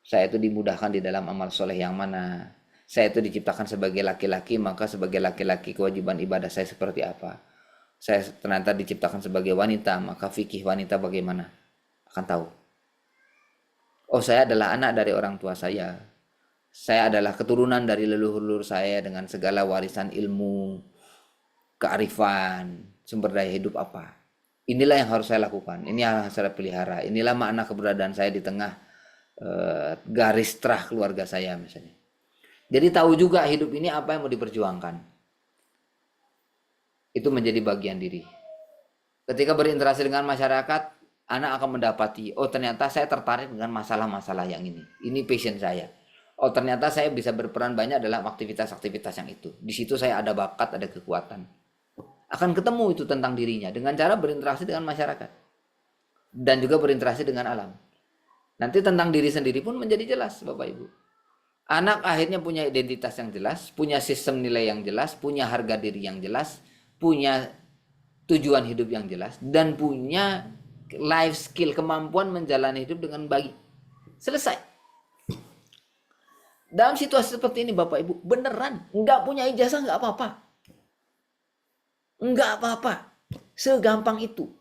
Saya itu dimudahkan di dalam amal soleh yang mana. Saya itu diciptakan sebagai laki-laki, maka sebagai laki-laki kewajiban ibadah saya seperti apa. Saya ternyata diciptakan sebagai wanita, maka fikih wanita bagaimana. Akan tahu. Oh, saya adalah anak dari orang tua saya. Saya adalah keturunan dari leluhur saya dengan segala warisan ilmu, kearifan, sumber daya hidup apa. Inilah yang harus saya lakukan. Ini yang harus saya pelihara. Inilah makna keberadaan saya di tengah garis terah keluarga saya misalnya. Jadi tahu juga hidup ini apa yang mau diperjuangkan. Itu menjadi bagian diri. Ketika berinteraksi dengan masyarakat, anak akan mendapati, oh ternyata saya tertarik dengan masalah-masalah yang ini passion saya. Oh ternyata saya bisa berperan banyak dalam aktivitas-aktivitas yang itu. Di situ saya ada bakat, ada kekuatan. Akan ketemu itu tentang dirinya dengan cara berinteraksi dengan masyarakat dan juga berinteraksi dengan alam. Nanti tentang diri sendiri pun menjadi jelas, Bapak Ibu. Anak akhirnya punya identitas yang jelas, punya sistem nilai yang jelas, punya harga diri yang jelas, punya tujuan hidup yang jelas, dan punya life skill, kemampuan menjalani hidup dengan baik. Selesai. Dalam situasi seperti ini Bapak Ibu, beneran nggak punya ijazah nggak apa-apa. Nggak apa-apa. Segampang itu.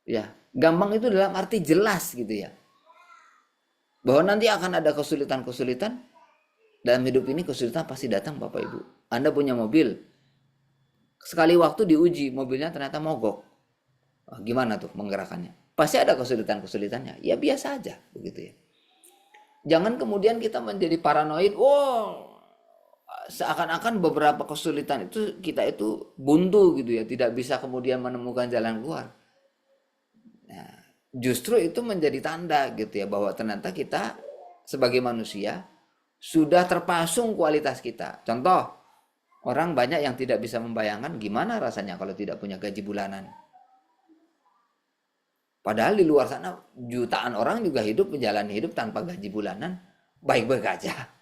Ya, gampang itu dalam arti jelas gitu ya. Bahwa nanti akan ada kesulitan-kesulitan dalam hidup ini. Kesulitan pasti datang Bapak Ibu. Anda punya mobil, sekali waktu diuji mobilnya ternyata mogok. Gimana tuh menggerakkannya? Pasti ada kesulitan-kesulitannya. Ya biasa aja begitu ya. Jangan kemudian kita menjadi paranoid. Seakan-akan beberapa kesulitan itu kita itu buntu gitu ya, tidak bisa kemudian menemukan jalan keluar. Nah, justru itu menjadi tanda gitu ya, bahwa ternyata kita sebagai manusia sudah terpasung kualitas kita. Contoh, orang banyak yang tidak bisa membayangkan gimana rasanya kalau tidak punya gaji bulanan. Padahal di luar sana jutaan orang juga menjalani hidup tanpa gaji bulanan, baik-baik aja.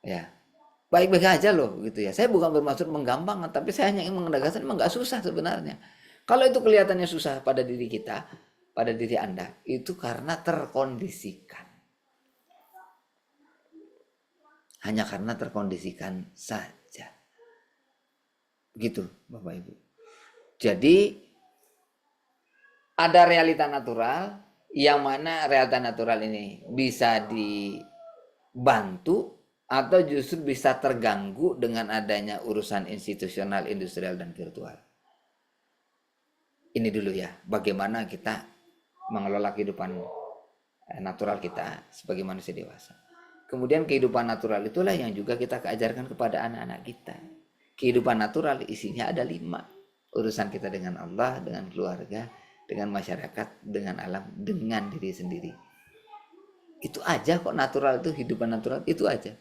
Ya, baik-baik aja loh gitu ya. Saya bukan bermaksud menggampangkan, tapi saya hanya ingin menegaskan memang nggak susah sebenarnya. Kalau itu kelihatannya susah pada diri kita, pada diri Anda, itu karena terkondisikan. Hanya karena terkondisikan saja. Begitu Bapak Ibu. Jadi ada realita natural, yang mana realita natural ini bisa dibantu atau justru bisa terganggu dengan adanya urusan institusional, industrial, dan virtual. Ini dulu ya, bagaimana kita mengelola kehidupan natural kita sebagai manusia dewasa. Kemudian kehidupan natural itulah yang juga kita ajarkan kepada anak-anak kita. Kehidupan natural isinya ada 5. Urusan kita dengan Allah, dengan keluarga, dengan masyarakat, dengan alam, dengan diri sendiri. Itu aja kok natural itu, kehidupan natural itu aja.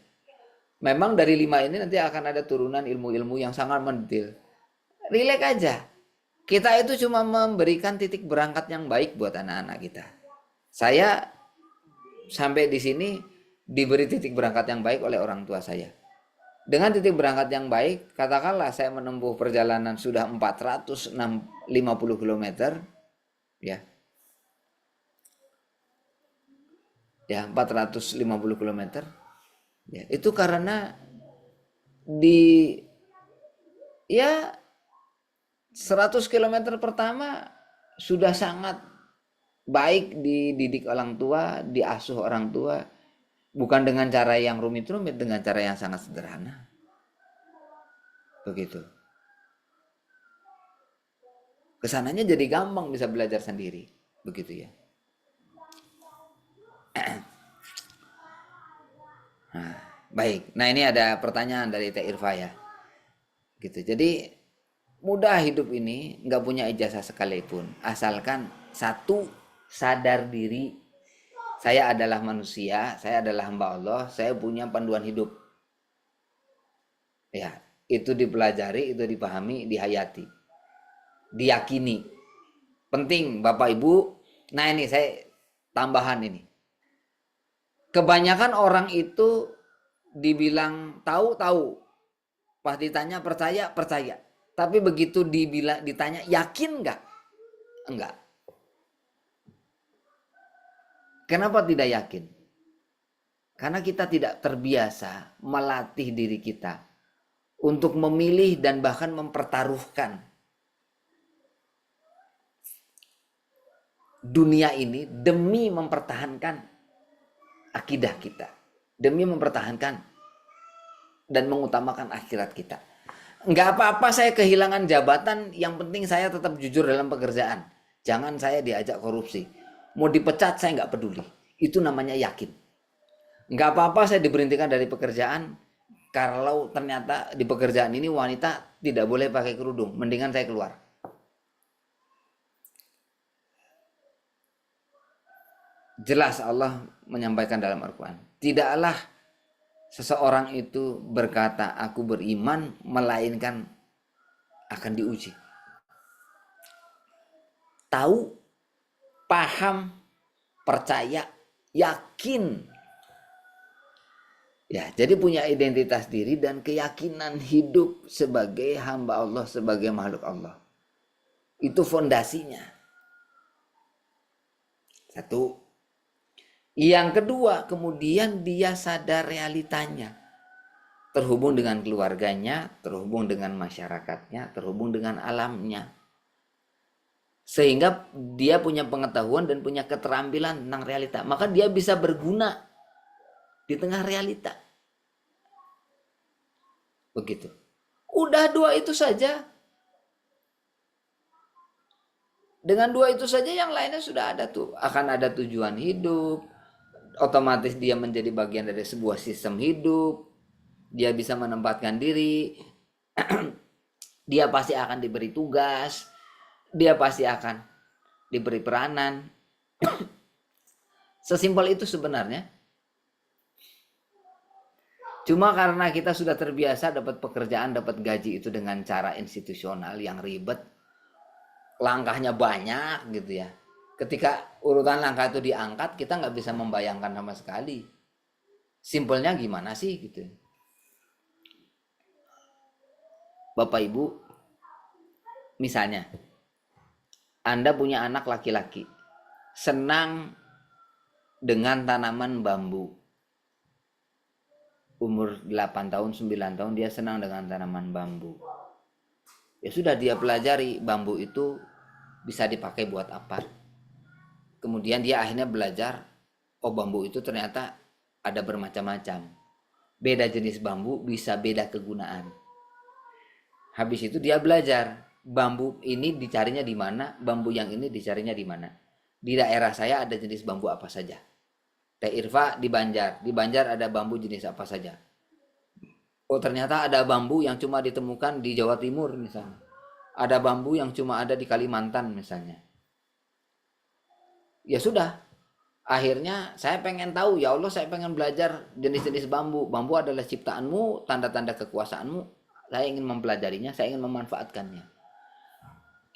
Memang dari 5 ini nanti akan ada turunan ilmu-ilmu yang sangat mendetail. Rileks aja. Kita itu cuma memberikan titik berangkat yang baik buat anak-anak kita. Saya sampai di sini diberi titik berangkat yang baik oleh orang tua saya. Dengan titik berangkat yang baik, katakanlah saya menempuh perjalanan sudah 450 km, ya 450 km, ya itu karena di 100 km pertama sudah sangat baik dididik orang tua, diasuh orang tua, bukan dengan cara yang rumit-rumit, dengan cara yang sangat sederhana. Begitu. Kesananya jadi gampang, bisa belajar sendiri. Begitu ya. Baik. Nah, ini ada pertanyaan dari Teh Irfa ya. Gitu. Jadi mudah hidup ini, nggak punya ijazah sekalipun, asalkan satu, sadar diri. Saya adalah manusia, saya adalah hamba Allah, saya punya panduan hidup. Ya, itu dipelajari, itu dipahami, dihayati, diyakini. Penting Bapak Ibu. Nah ini saya tambahan ini. Kebanyakan orang itu dibilang tahu, pas ditanya percaya. Tapi begitu ditanya yakin nggak? Enggak. Kenapa tidak yakin? Karena kita tidak terbiasa melatih diri kita untuk memilih dan bahkan mempertaruhkan dunia ini demi mempertahankan akidah kita, demi mempertahankan dan mengutamakan akhirat kita. Enggak apa-apa saya kehilangan jabatan, yang penting saya tetap jujur dalam pekerjaan. Jangan saya diajak korupsi. Mau dipecat saya nggak peduli. Itu namanya yakin. Enggak apa-apa saya diberhentikan dari pekerjaan kalau ternyata di pekerjaan ini wanita tidak boleh pakai kerudung. Mendingan saya keluar. Jelas Allah menyampaikan dalam Al-Quran, tidaklah seseorang itu berkata aku beriman melainkan akan diuji. Tahu, paham, percaya, yakin. Ya, jadi punya identitas diri dan keyakinan hidup sebagai hamba Allah, sebagai makhluk Allah. Itu fondasinya. Satu. Yang kedua, kemudian dia sadar realitanya. Terhubung dengan keluarganya, terhubung dengan masyarakatnya, terhubung dengan alamnya. Sehingga dia punya pengetahuan dan punya keterampilan tentang realita. Maka dia bisa berguna di tengah realita. Begitu. Udah dua itu saja. Dengan dua itu saja yang lainnya sudah ada tuh. Akan ada tujuan hidup. Otomatis dia menjadi bagian dari sebuah sistem hidup. Dia bisa menempatkan diri. Dia pasti akan diberi tugas. Dia pasti akan diberi peranan. Sesimpel itu sebenarnya. Cuma karena kita sudah terbiasa dapat pekerjaan, dapat gaji itu dengan cara institusional yang ribet. Langkahnya banyak gitu ya. Ketika urutan langkah itu diangkat, kita nggak bisa membayangkan sama sekali. Simpelnya gimana sih gitu. Bapak Ibu, misalnya Anda punya anak laki-laki, senang dengan tanaman bambu. Umur 8 tahun, 9 tahun dia senang dengan tanaman bambu. Ya sudah, dia pelajari bambu itu bisa dipakai buat apa. Kemudian dia akhirnya belajar, oh bambu itu ternyata ada bermacam-macam. Beda jenis bambu bisa beda kegunaan. Habis itu dia belajar, bambu ini dicarinya di mana, bambu yang ini dicarinya di mana. Di daerah saya ada jenis bambu apa saja. Teh Irfa di Banjar ada bambu jenis apa saja. Oh ternyata ada bambu yang cuma ditemukan di Jawa Timur misalnya. Ada bambu yang cuma ada di Kalimantan misalnya. Ya sudah, akhirnya saya pengen tahu, ya Allah saya pengen belajar jenis-jenis bambu. Bambu adalah ciptaanmu, tanda-tanda kekuasaanmu. Saya ingin mempelajarinya, saya ingin memanfaatkannya.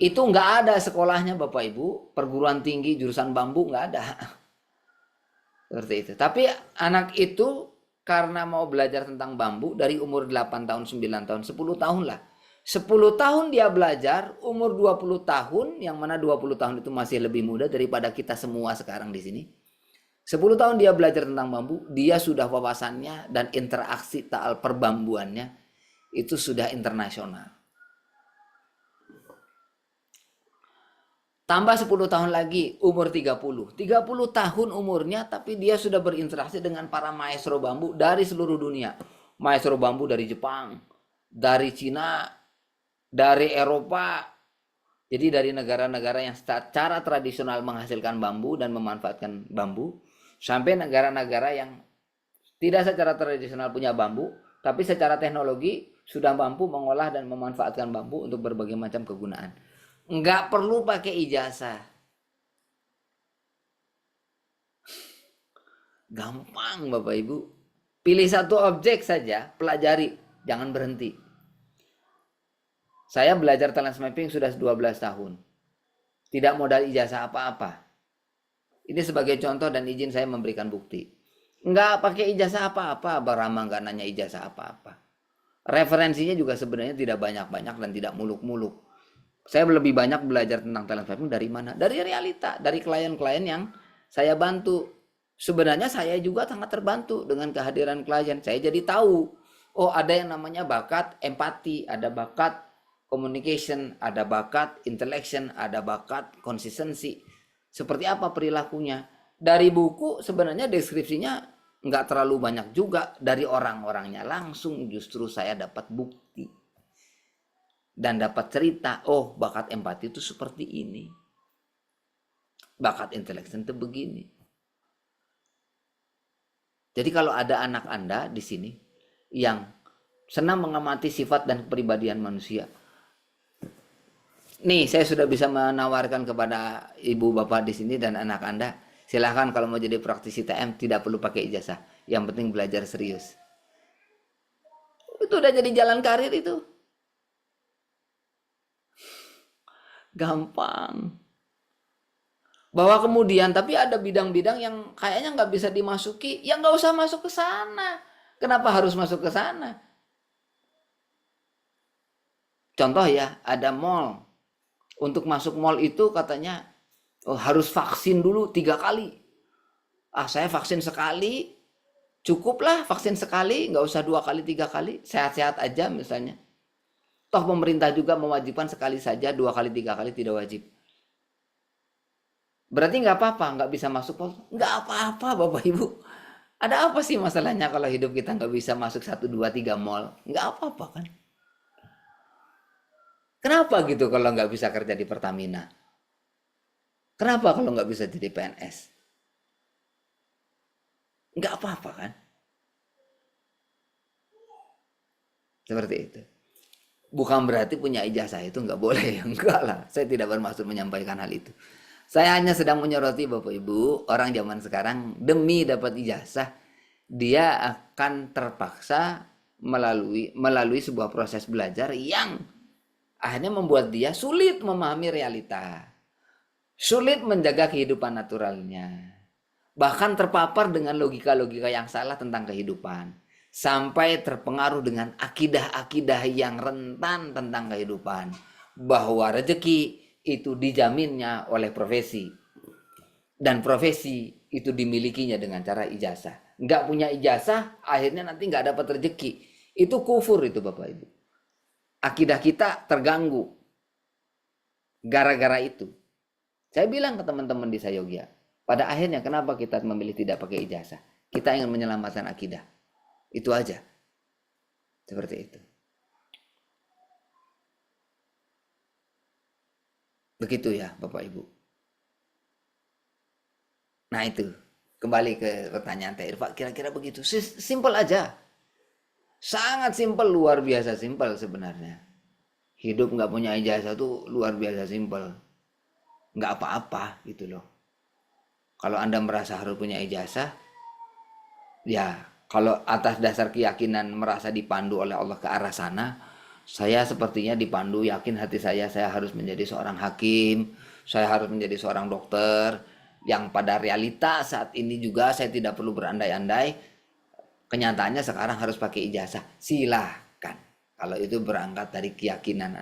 Itu nggak ada sekolahnya Bapak Ibu, perguruan tinggi jurusan bambu nggak ada. Seperti itu. Tapi anak itu karena mau belajar tentang bambu dari umur 8 tahun, 9 tahun, 10 tahun lah. 10 tahun dia belajar, umur 20 tahun, yang mana 20 tahun itu masih lebih muda daripada kita semua sekarang di sini. 10 tahun dia belajar tentang bambu, dia sudah wawasannya dan interaksi ta'al perbambuannya itu sudah internasional. Tambah 10 tahun lagi, umur 30. 30 tahun umurnya, tapi dia sudah berinteraksi dengan para maestro bambu dari seluruh dunia. Maestro bambu dari Jepang, dari Cina, dari Eropa. Jadi dari negara-negara yang secara tradisional menghasilkan bambu dan memanfaatkan bambu, sampai negara-negara yang tidak secara tradisional punya bambu, tapi secara teknologi sudah mampu mengolah dan memanfaatkan bambu untuk berbagai macam kegunaan. Nggak perlu pakai ijazah. Gampang Bapak Ibu. Pilih satu objek saja, pelajari, jangan berhenti. Saya belajar talent mapping sudah 12 tahun. Tidak modal ijazah apa-apa. Ini sebagai contoh dan izin saya memberikan bukti. Nggak pakai ijazah apa-apa, Barama nggak nanya ijazah apa-apa. Referensinya juga sebenarnya tidak banyak-banyak dan tidak muluk-muluk. Saya lebih banyak belajar tentang talent mapping dari mana? Dari realita, dari klien-klien yang saya bantu. Sebenarnya saya juga sangat terbantu dengan kehadiran klien. Saya jadi tahu, oh ada yang namanya bakat empati, ada bakat communication, ada bakat intellection, ada bakat konsistensi. Seperti apa perilakunya? Dari buku sebenarnya deskripsinya nggak terlalu banyak juga. Dari orang-orangnya langsung justru saya dapat bukti. Dan dapat cerita, oh bakat empati itu seperti ini. Bakat intellection itu begini. Jadi kalau ada anak Anda di sini yang senang mengamati sifat dan kepribadian manusia. Nih, saya sudah bisa menawarkan kepada ibu bapak di sini dan anak Anda, Silahkan kalau mau jadi praktisi TM tidak perlu pakai ijazah. Yang penting belajar serius. Itu udah jadi jalan karir itu. Gampang. Bahwa kemudian tapi ada bidang-bidang yang kayaknya nggak bisa dimasuki, ya nggak usah masuk ke sana. Kenapa harus masuk ke sana? Contoh ya, ada mall. Untuk masuk mall itu katanya harus vaksin dulu 3 kali. Saya vaksin sekali, cukuplah vaksin sekali, nggak usah 2 kali 3 kali, sehat-sehat aja misalnya. Toh pemerintah juga mewajibkan sekali saja, 2 kali 3 kali tidak wajib. Berarti nggak apa-apa, nggak bisa masuk mall? Nggak apa-apa Bapak Ibu. Ada apa sih masalahnya kalau hidup kita nggak bisa masuk 1, 2, 3 mall? Nggak apa-apa kan? Kenapa gitu kalau nggak bisa kerja di Pertamina? Kenapa kalau nggak bisa jadi PNS? Nggak apa-apa kan? Seperti itu. Bukan berarti punya ijazah itu nggak boleh. Enggak lah, saya tidak bermaksud menyampaikan hal itu. Saya hanya sedang menyoroti Bapak Ibu, orang zaman sekarang demi dapat ijazah, dia akan terpaksa melalui sebuah proses belajar yang akhirnya membuat dia sulit memahami realita, sulit menjaga kehidupan naturalnya, bahkan terpapar dengan logika-logika yang salah tentang kehidupan, sampai terpengaruh dengan akidah-akidah yang rentan tentang kehidupan, bahwa rezeki itu dijaminnya oleh profesi, dan profesi itu dimilikinya dengan cara ijazah. Nggak punya ijazah, akhirnya nanti nggak dapat rezeki. Itu kufur itu Bapak Ibu. Akidah kita terganggu gara-gara itu. Saya bilang ke teman-teman di Sayogya, pada akhirnya kenapa kita memilih tidak pakai ijazah? Kita ingin menyelamatkan akidah. Itu aja. Seperti itu. Begitu ya Bapak Ibu. Nah itu, kembali ke pertanyaan Teh Irfa, kira-kira begitu. Simpel aja. Sangat simpel, luar biasa simpel sebenarnya. Hidup nggak punya ijazah tuh luar biasa simpel. Nggak apa-apa gitu loh. Kalau Anda merasa harus punya ijazah, ya kalau atas dasar keyakinan merasa dipandu oleh Allah ke arah sana, saya sepertinya dipandu, yakin hati saya harus menjadi seorang hakim, saya harus menjadi seorang dokter, yang pada realita saat ini juga saya tidak perlu berandai-andai, kenyataannya sekarang harus pakai ijazah. Silahkan, kalau itu berangkat dari keyakinan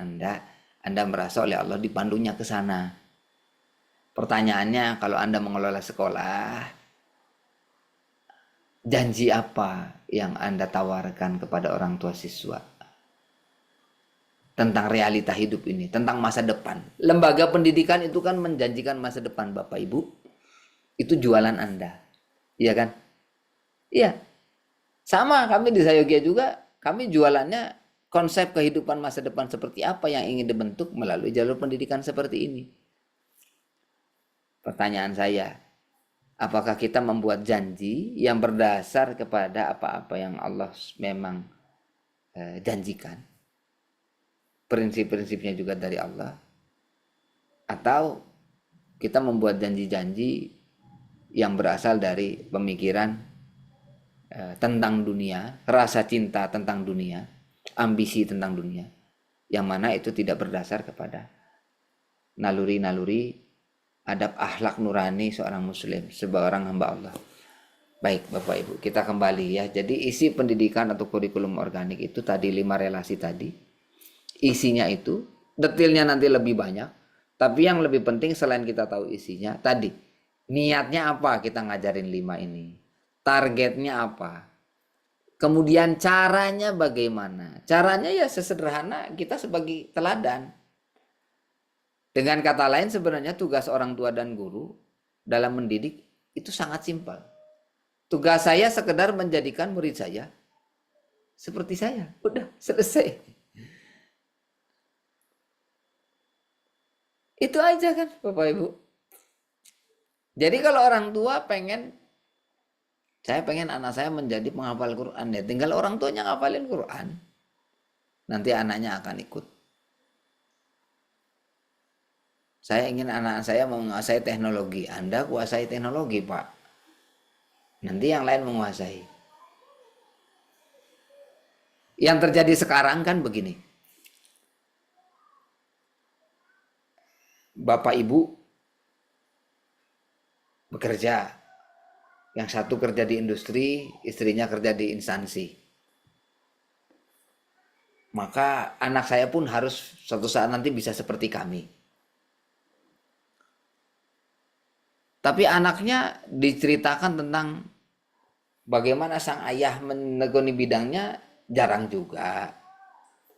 Anda merasa oleh Allah dipandunya ke sana. Pertanyaannya, kalau Anda mengelola sekolah, janji apa yang Anda tawarkan kepada orang tua siswa tentang realita hidup ini, tentang masa depan? Lembaga pendidikan itu kan menjanjikan masa depan Bapak Ibu. Itu jualan Anda. Iya kan? Iya. Sama kami di Sayogya juga, kami jualannya konsep kehidupan masa depan seperti apa yang ingin dibentuk melalui jalur pendidikan seperti ini. Pertanyaan saya, apakah kita membuat janji yang berdasar kepada apa-apa yang Allah memang janjikan? Prinsip-prinsipnya juga dari Allah, atau kita membuat janji-janji yang berasal dari pemikiran tentang dunia, rasa cinta tentang dunia, ambisi tentang dunia, yang mana itu tidak berdasar kepada naluri-naluri adab akhlak nurani seorang muslim, seorang hamba Allah. Baik Bapak Ibu, kita kembali ya. Jadi isi pendidikan atau kurikulum organik itu tadi 5 relasi tadi. Isinya itu, detailnya nanti lebih banyak. Tapi yang lebih penting selain kita tahu isinya, tadi niatnya apa kita ngajarin 5 ini. Targetnya apa. Kemudian caranya bagaimana. Caranya ya sesederhana kita sebagai teladan. Dengan kata lain sebenarnya tugas orang tua dan guru dalam mendidik itu sangat simpel. Tugas saya sekedar menjadikan murid saya seperti saya. Udah selesai. Itu aja kan Bapak Ibu. Jadi kalau orang tua saya pengen anak saya menjadi penghafal Quran, ya tinggal orang tuanya ngafalin Quran. Nanti anaknya akan ikut. Saya ingin anak saya menguasai teknologi. Anda kuasai teknologi, Pak. Nanti yang lain menguasai. Yang terjadi sekarang kan begini. Bapak Ibu bekerja. Yang satu kerja di industri, istrinya kerja di instansi. Maka anak saya pun harus suatu saat nanti bisa seperti kami. Tapi anaknya diceritakan tentang bagaimana sang ayah menekuni bidangnya, jarang juga.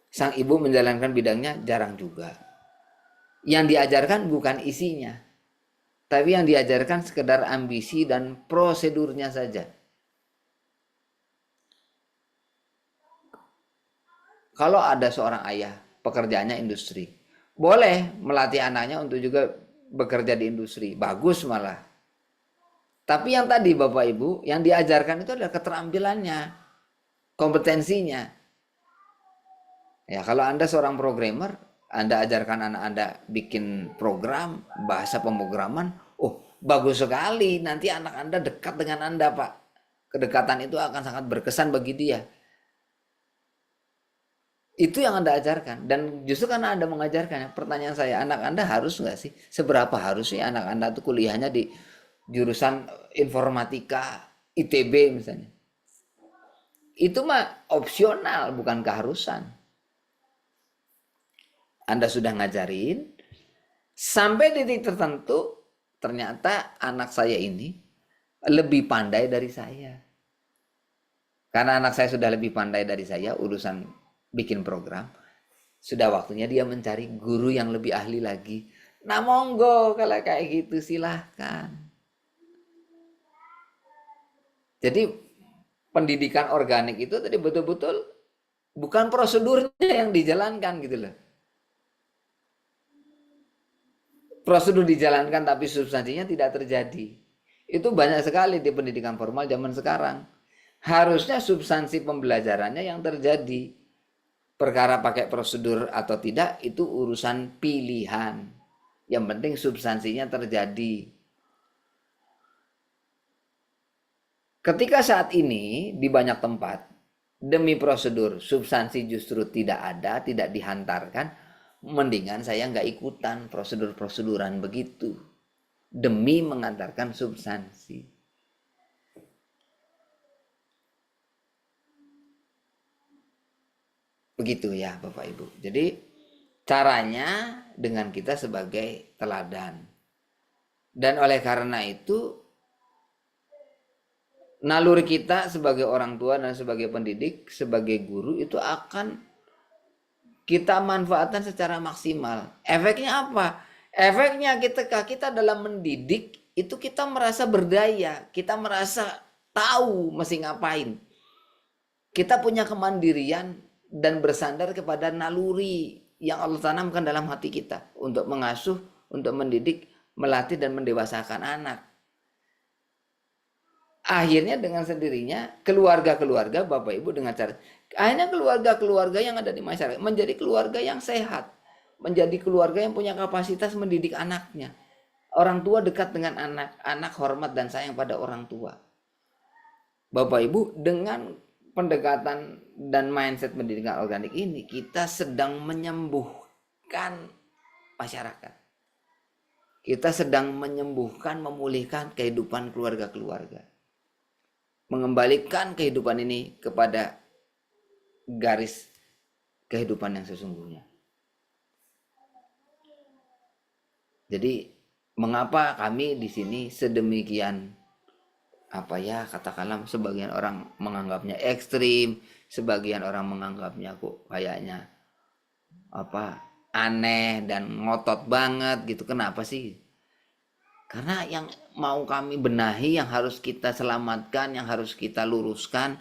Sang ibu menjalankan bidangnya, jarang juga. Yang diajarkan bukan isinya, tapi yang diajarkan sekedar ambisi dan prosedurnya saja. Kalau ada seorang ayah pekerjaannya industri, boleh melatih anaknya untuk juga bekerja di industri, bagus malah. Tapi yang tadi Bapak Ibu, yang diajarkan itu adalah keterampilannya, kompetensinya. Ya, kalau Anda seorang programmer, Anda ajarkan anak Anda bikin program, bahasa pemrograman, oh bagus sekali, nanti anak Anda dekat dengan Anda, Pak. Kedekatan itu akan sangat berkesan bagi dia. Itu yang Anda ajarkan. Dan justru karena Anda mengajarkan, pertanyaan saya, anak Anda harus nggak sih? Seberapa harus sih anak Anda itu kuliahnya di jurusan informatika, ITB misalnya? Itu mah opsional, bukan keharusan. Anda sudah ngajarin, sampai titik tertentu, ternyata anak saya ini lebih pandai dari saya. Karena anak saya sudah lebih pandai dari saya, urusan bikin program, sudah waktunya dia mencari guru yang lebih ahli lagi. Nah monggo kalau kayak gitu silahkan. Jadi pendidikan organik itu tadi betul-betul bukan prosedurnya yang dijalankan gitu loh. Prosedur dijalankan tapi substansinya tidak terjadi. Itu banyak sekali di pendidikan formal zaman sekarang. Harusnya substansi pembelajarannya yang terjadi. Perkara pakai prosedur atau tidak itu urusan pilihan. Yang penting substansinya terjadi. Ketika saat ini di banyak tempat demi prosedur substansi justru tidak ada, tidak dihantarkan, mendingan saya nggak ikutan prosedur-proseduran begitu demi mengantarkan substansi. Begitu ya Bapak Ibu. Jadi caranya dengan kita sebagai teladan. Dan oleh karena itu naluri kita sebagai orang tua dan sebagai pendidik, sebagai guru itu akan kita manfaatkan secara maksimal. Efeknya apa? Efeknya ketika kita dalam mendidik itu kita merasa berdaya, kita merasa tahu mesti ngapain. Kita punya kemandirian dan bersandar kepada naluri yang Allah tanamkan dalam hati kita untuk mengasuh, untuk mendidik, melatih dan mendewasakan anak. Akhirnya dengan sendirinya keluarga-keluarga Bapak Ibu dengan cara akhirnya keluarga-keluarga yang ada di masyarakat menjadi keluarga yang sehat, menjadi keluarga yang punya kapasitas mendidik anaknya. Orang tua dekat dengan anak, anak hormat dan sayang pada orang tua. Bapak Ibu, dengan pendekatan dan mindset pendidikan organik ini kita sedang menyembuhkan masyarakat. Kita sedang menyembuhkan, memulihkan kehidupan keluarga-keluarga. Mengembalikan kehidupan ini kepada garis kehidupan yang sesungguhnya. Jadi mengapa kami di sini sedemikian katakanlah sebagian orang menganggapnya ekstrim, sebagian orang menganggapnya kok kayaknya aneh dan ngotot banget gitu. Kenapa sih? Karena yang mau kami benahi, yang harus kita selamatkan, yang harus kita luruskan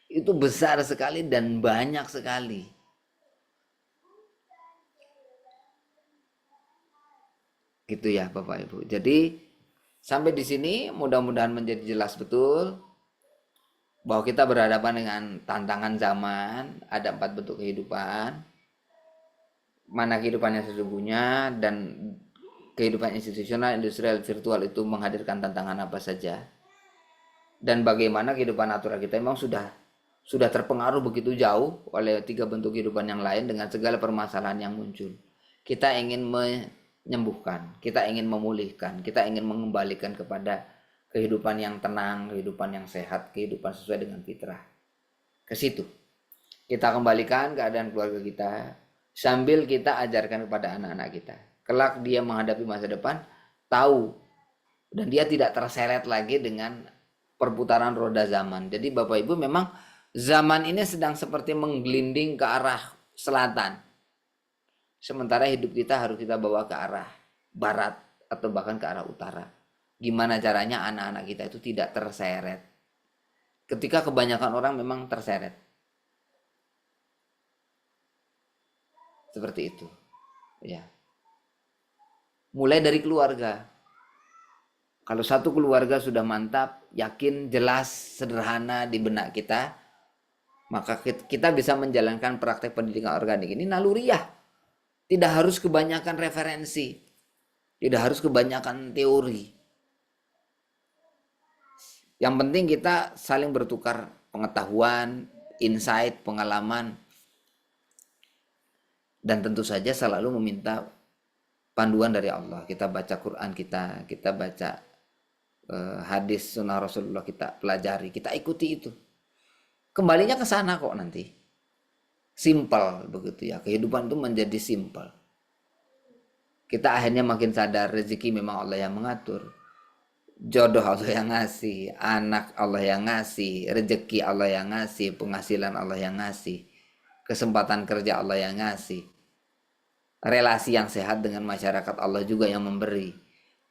itu besar sekali dan banyak sekali. Gitu ya Bapak Ibu. Jadi sampai di sini mudah-mudahan menjadi jelas betul bahwa kita berhadapan dengan tantangan zaman, ada 4 bentuk kehidupan. Mana kehidupan yang sesungguhnya dan kehidupan institusional, industrial, virtual itu menghadirkan tantangan apa saja, dan bagaimana kehidupan natural kita memang sudah terpengaruh begitu jauh oleh 3 bentuk kehidupan yang lain dengan segala permasalahan yang muncul. Kita ingin menyembuhkan, kita ingin memulihkan, kita ingin mengembalikan kepada kehidupan yang tenang, kehidupan yang sehat, kehidupan sesuai dengan fitrah. Ke situ kita kembalikan keadaan keluarga kita, sambil kita ajarkan kepada anak-anak kita. Kelak dia menghadapi masa depan, tahu, dan dia tidak terseret lagi dengan perputaran roda zaman. Jadi Bapak Ibu, memang zaman ini sedang seperti menggelinding ke arah selatan. Sementara hidup kita harus kita bawa ke arah barat atau bahkan ke arah utara. Gimana caranya anak-anak kita itu tidak terseret? Ketika kebanyakan orang memang terseret. Seperti itu. Ya. Mulai dari keluarga. Kalau satu keluarga sudah mantap, yakin, jelas, sederhana di benak kita, maka kita bisa menjalankan praktek pendidikan organik ini naluriah. Tidak harus kebanyakan referensi. Tidak harus kebanyakan teori. Yang penting kita saling bertukar pengetahuan, insight, pengalaman. Dan tentu saja selalu meminta panduan dari Allah. Kita baca Quran kita baca hadis sunnah Rasulullah, kita pelajari, kita ikuti itu. Kembalinya ke sana kok nanti. Simple begitu ya. Kehidupan itu menjadi simple. Kita akhirnya makin sadar rezeki memang Allah yang mengatur. Jodoh Allah yang ngasih, anak Allah yang ngasih, rezeki Allah yang ngasih, penghasilan Allah yang ngasih, kesempatan kerja Allah yang ngasih. Relasi yang sehat dengan masyarakat Allah juga yang memberi.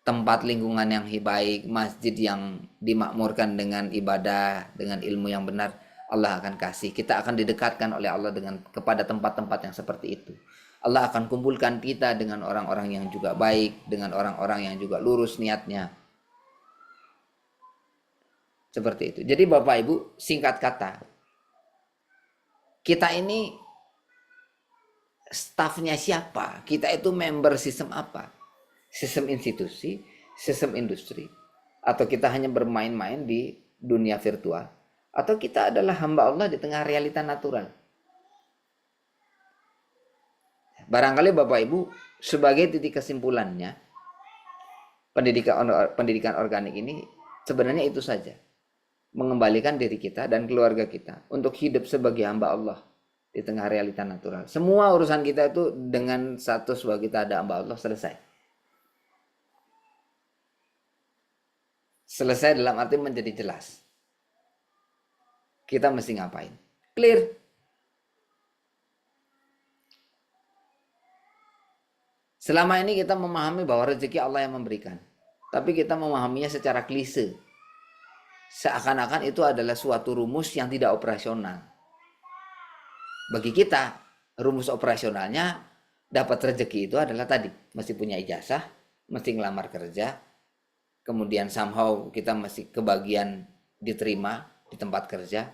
Tempat lingkungan yang baik, masjid yang dimakmurkan dengan ibadah, dengan ilmu yang benar, Allah akan kasih. Kita akan didekatkan oleh Allah kepada tempat-tempat yang seperti itu. Allah akan kumpulkan kita dengan orang-orang yang juga baik, dengan orang-orang yang juga lurus niatnya. Seperti itu. Jadi Bapak Ibu, singkat kata, kita ini stafnya siapa? Kita itu member sistem apa? Sistem institusi, sistem industri, atau kita hanya bermain-main di dunia virtual, atau kita adalah hamba Allah di tengah realita natural. Barangkali Bapak Ibu, sebagai titik kesimpulannya, pendidikan organik ini sebenarnya itu saja. Mengembalikan diri kita dan keluarga kita untuk hidup sebagai hamba Allah di tengah realita natural. Semua urusan kita itu dengan status bahwa kita ada hamba Allah selesai. Selesai dalam arti menjadi jelas. Kita mesti ngapain? Clear. Selama ini kita memahami bahwa rezeki Allah yang memberikan. Tapi kita memahaminya secara klise. Seakan-akan itu adalah suatu rumus yang tidak operasional. Bagi kita, rumus operasionalnya dapat rezeki itu adalah tadi. Mesti punya ijazah, mesti ngelamar kerja, kemudian somehow kita mesti kebagian diterima di tempat kerja,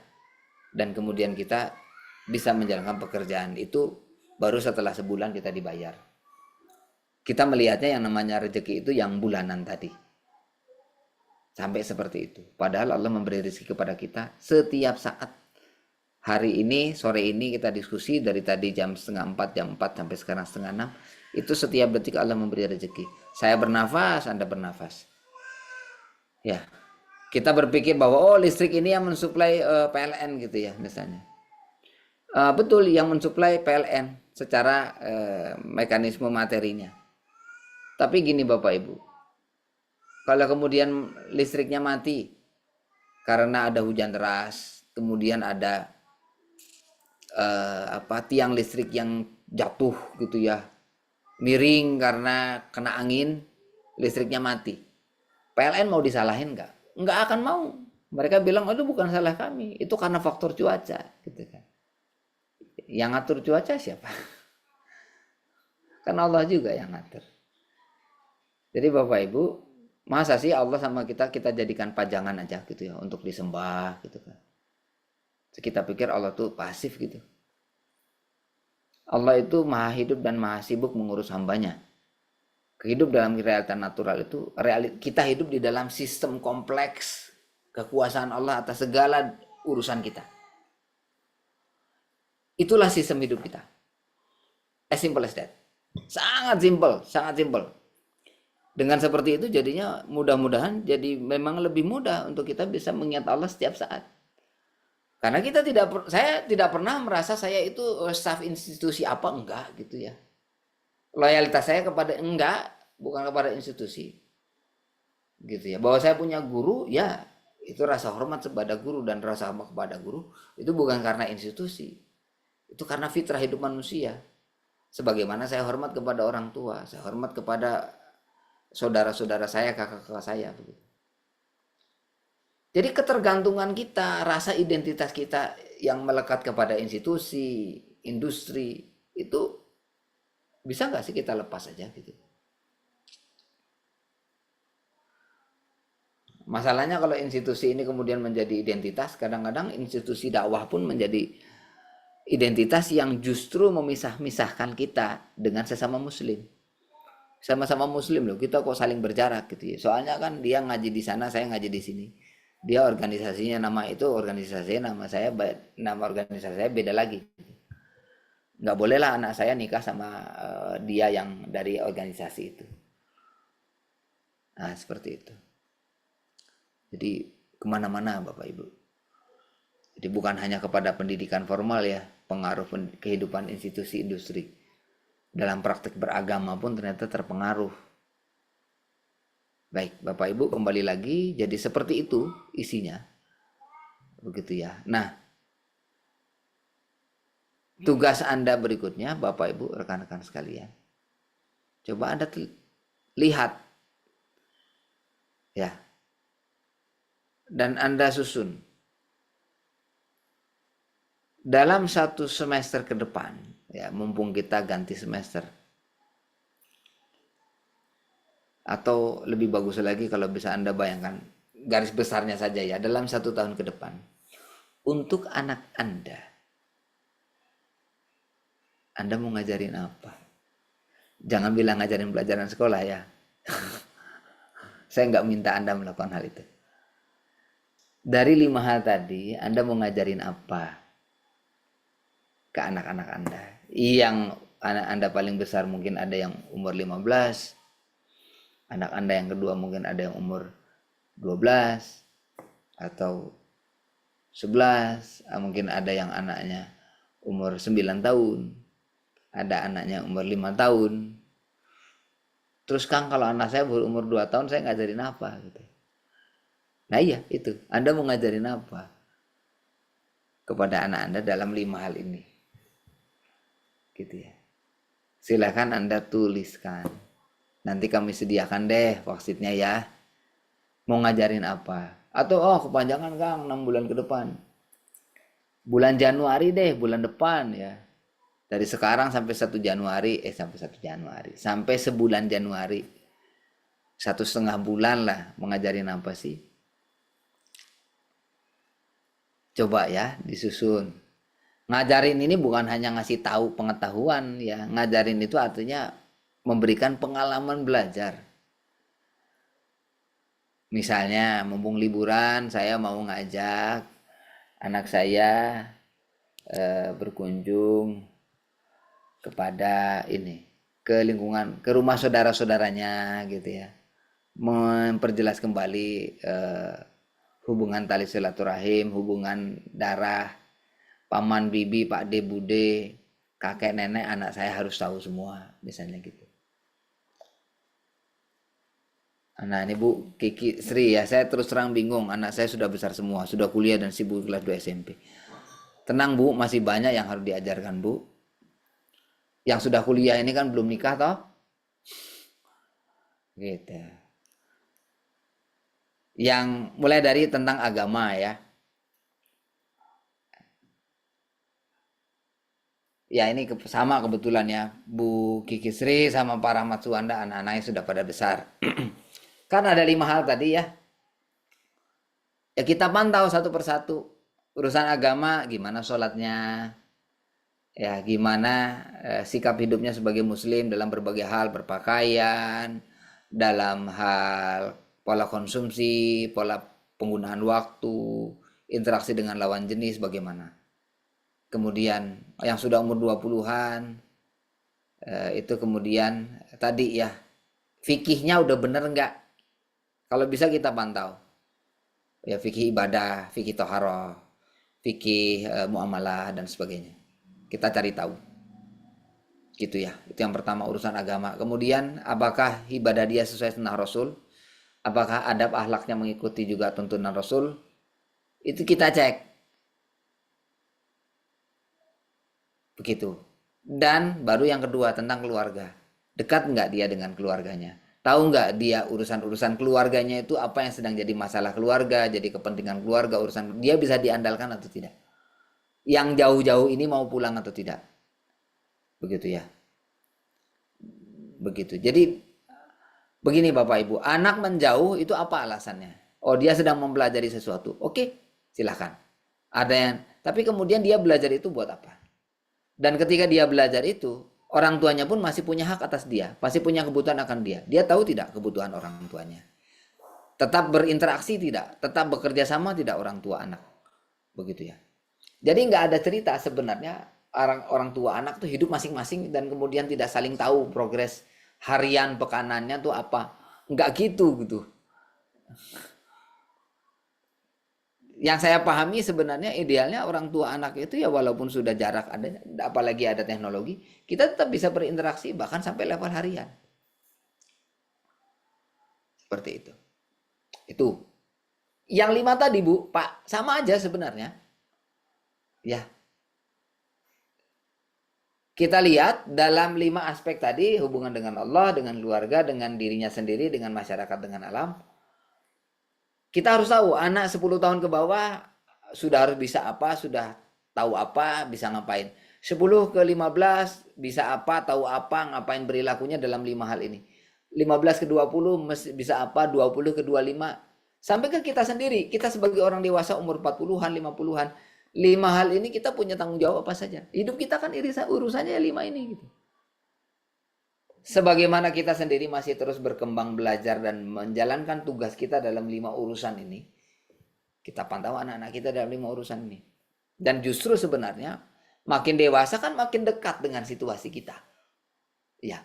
dan kemudian kita bisa menjalankan pekerjaan itu baru setelah sebulan kita dibayar. Kita melihatnya yang namanya rezeki itu yang bulanan tadi. Sampai seperti itu. Padahal Allah memberi rezeki kepada kita setiap saat. Hari ini, sore ini kita diskusi dari tadi jam 3:30, jam 4 sampai sekarang 5:30. Itu setiap detik Allah memberi rezeki. Saya bernafas, Anda bernafas. Ya, kita berpikir bahwa listrik ini yang mensuplai PLN gitu ya misalnya. Betul, yang mensuplai PLN secara mekanisme materinya. Tapi gini Bapak Ibu, kalau kemudian listriknya mati karena ada hujan deras, kemudian ada tiang listrik yang jatuh gitu ya, miring karena kena angin, listriknya mati. PLN mau disalahin nggak? Nggak akan mau. Mereka bilang, itu bukan salah kami, itu karena faktor cuaca, gitu kan. Yang ngatur cuaca siapa? Kan Allah juga yang ngatur. Jadi Bapak Ibu, masa sih Allah sama kita jadikan pajangan aja gitu ya, untuk disembah gitu kan. Kita pikir Allah tuh pasif gitu. Allah itu maha hidup dan maha sibuk mengurus hambanya. Hidup dalam realita natural itu, kita hidup di dalam sistem kompleks kekuasaan Allah atas segala urusan kita. Itulah sistem hidup kita. As simple as that. Sangat simple, sangat simple. Dengan seperti itu jadinya mudah-mudahan jadi memang lebih mudah untuk kita bisa mengingat Allah setiap saat. Karena saya tidak pernah merasa saya itu staf institusi apa, enggak gitu ya. Loyalitas saya bukan kepada institusi. Gitu ya. Bahwa saya punya guru, ya itu rasa hormat kepada guru, dan rasa hormat kepada guru itu bukan karena institusi. Itu karena fitrah hidup manusia. Sebagaimana saya hormat kepada orang tua, saya hormat kepada saudara-saudara saya, kakak-kakak saya begitu. Jadi ketergantungan kita, rasa identitas kita yang melekat kepada institusi, industri, itu bisa nggak sih kita lepas aja gitu. Masalahnya kalau institusi ini kemudian menjadi identitas, kadang-kadang institusi dakwah pun menjadi identitas yang justru memisah-misahkan kita dengan sesama muslim. Sama-sama muslim loh, kita kok saling berjarak gitu ya. Soalnya kan dia ngaji di sana, saya ngaji di sini. Dia organisasinya nama itu, organisasinya nama saya, nama organisasi saya beda lagi. Nggak bolehlah anak saya nikah sama dia yang dari organisasi itu. Nah seperti itu. Jadi kemana-mana Bapak Ibu. Jadi bukan hanya kepada pendidikan formal ya, pengaruh kehidupan institusi industri. Dalam praktik beragama pun ternyata terpengaruh. Baik, Bapak Ibu kembali lagi, jadi seperti itu isinya. Begitu ya. Nah, tugas Anda berikutnya Bapak Ibu rekan-rekan sekalian. Coba Anda lihat. Ya. Dan Anda susun. Dalam satu semester ke depan, ya mumpung kita ganti semester. Atau lebih bagus lagi kalau bisa Anda bayangkan garis besarnya saja ya, dalam 1 tahun ke depan. Untuk anak Anda mau ngajarin apa? Jangan bilang ngajarin pelajaran sekolah ya. Saya nggak minta Anda melakukan hal itu. Dari 5 hal tadi, Anda mau ngajarin apa ke anak-anak Anda? Yang anak Anda paling besar mungkin ada yang umur 15, anak Anda yang kedua mungkin ada yang umur 12 atau 11, mungkin ada yang anaknya umur 9 tahun, ada anaknya umur 5 tahun. Terus Kang, kalau anak saya berumur 2 tahun saya ngajarin apa gitu. Nah iya itu, Anda mau ngajarin apa kepada anak Anda dalam 5 hal ini. Gitu ya. Silakan Anda tuliskan. Nanti kami sediakan deh worksheetnya ya. Mau ngajarin apa? Atau kepanjangan Kang 6 bulan ke depan. Bulan Januari deh, bulan depan ya. Dari sekarang sampai 1 Januari, sampai sebulan Januari. 1,5 bulan lah, mengajarin apa sih? Coba ya, disusun. Ngajarin ini bukan hanya ngasih tahu pengetahuan ya. Ngajarin itu artinya memberikan pengalaman belajar. Misalnya, mumpung liburan, saya mau ngajak anak saya berkunjung kepada ke lingkungan, ke rumah saudara-saudaranya gitu ya. Memperjelas kembali hubungan tali silaturahim, hubungan darah, paman, bibi, pak de, bude, kakek, nenek, anak saya harus tahu semua, misalnya gitu. Nah ini Bu Kiki Sri ya, saya terus terang bingung, anak saya sudah besar semua, sudah kuliah dan sibuk kelas 2 SMP. Tenang Bu, masih banyak yang harus diajarkan Bu. Yang sudah kuliah ini kan belum nikah toh? Gitu. Yang mulai dari tentang agama ya. Ya ini sama kebetulan ya, Bu Kiki Sri sama Pak Rahmat Suwanda anak-anaknya sudah pada besar. Kan ada 5 hal tadi ya. Ya kita pantau satu persatu. Urusan agama gimana sholatnya. Ya, gimana sikap hidupnya sebagai muslim dalam berbagai hal, berpakaian, dalam hal pola konsumsi, pola penggunaan waktu, interaksi dengan lawan jenis bagaimana. Kemudian yang sudah umur 20-an itu kemudian tadi ya, fikihnya udah bener nggak? Kalau bisa kita pantau. Ya, fikih ibadah, fikih toharoh, fikih muamalah dan sebagainya. Kita cari tahu. Gitu ya. Itu yang pertama, urusan agama. Kemudian apakah ibadah dia sesuai sunnah Rasul? Apakah adab akhlaknya mengikuti juga tuntunan Rasul? Itu kita cek. Begitu. Dan baru yang kedua tentang keluarga. Dekat nggak dia dengan keluarganya? Tahu nggak dia urusan-urusan keluarganya itu apa yang sedang jadi masalah keluarga, jadi kepentingan keluarga, urusan dia bisa diandalkan atau tidak? Yang jauh-jauh ini mau pulang atau tidak? Begitu ya. Begitu. Jadi begini Bapak Ibu, anak menjauh itu apa alasannya? Oh, dia sedang mempelajari sesuatu. Oke, silahkan. Ada yang, tapi kemudian dia belajar itu buat apa? Dan ketika dia belajar itu, orang tuanya pun masih punya hak atas dia, masih punya kebutuhan akan dia. Dia tahu tidak kebutuhan orang tuanya? Tetap berinteraksi tidak? Tetap bekerja sama tidak orang tua anak? Begitu ya. Jadi nggak ada cerita sebenarnya orang tua anak tuh hidup masing-masing dan kemudian tidak saling tahu progres harian pekanannya tuh apa. Nggak gitu. Yang saya pahami sebenarnya idealnya orang tua anak itu ya walaupun sudah jarak adanya, apalagi ada teknologi, kita tetap bisa berinteraksi bahkan sampai level harian. Seperti itu. Itu. Yang 5 tadi Bu, Pak, sama aja sebenarnya. Ya. Kita lihat dalam 5 aspek tadi, hubungan dengan Allah, dengan keluarga, dengan dirinya sendiri, dengan masyarakat, dengan alam. Kita harus tahu anak 10 tahun ke bawah sudah harus bisa apa, sudah tahu apa, bisa ngapain. 10 ke 15 bisa apa, tahu apa, ngapain perilakunya dalam 5 hal ini. 15 ke 20 bisa apa, 20 ke 25. Sampai ke kita sendiri, kita sebagai orang dewasa umur 40-an, 50-an. 5 hal ini kita punya tanggung jawab apa saja. Hidup kita kan urusannya 5 ini gitu. Sebagaimana kita sendiri masih terus berkembang belajar dan menjalankan tugas kita dalam 5 urusan ini, kita pantau anak-anak kita dalam 5 urusan ini. Dan justru sebenarnya makin dewasa kan makin dekat dengan situasi kita. Ya.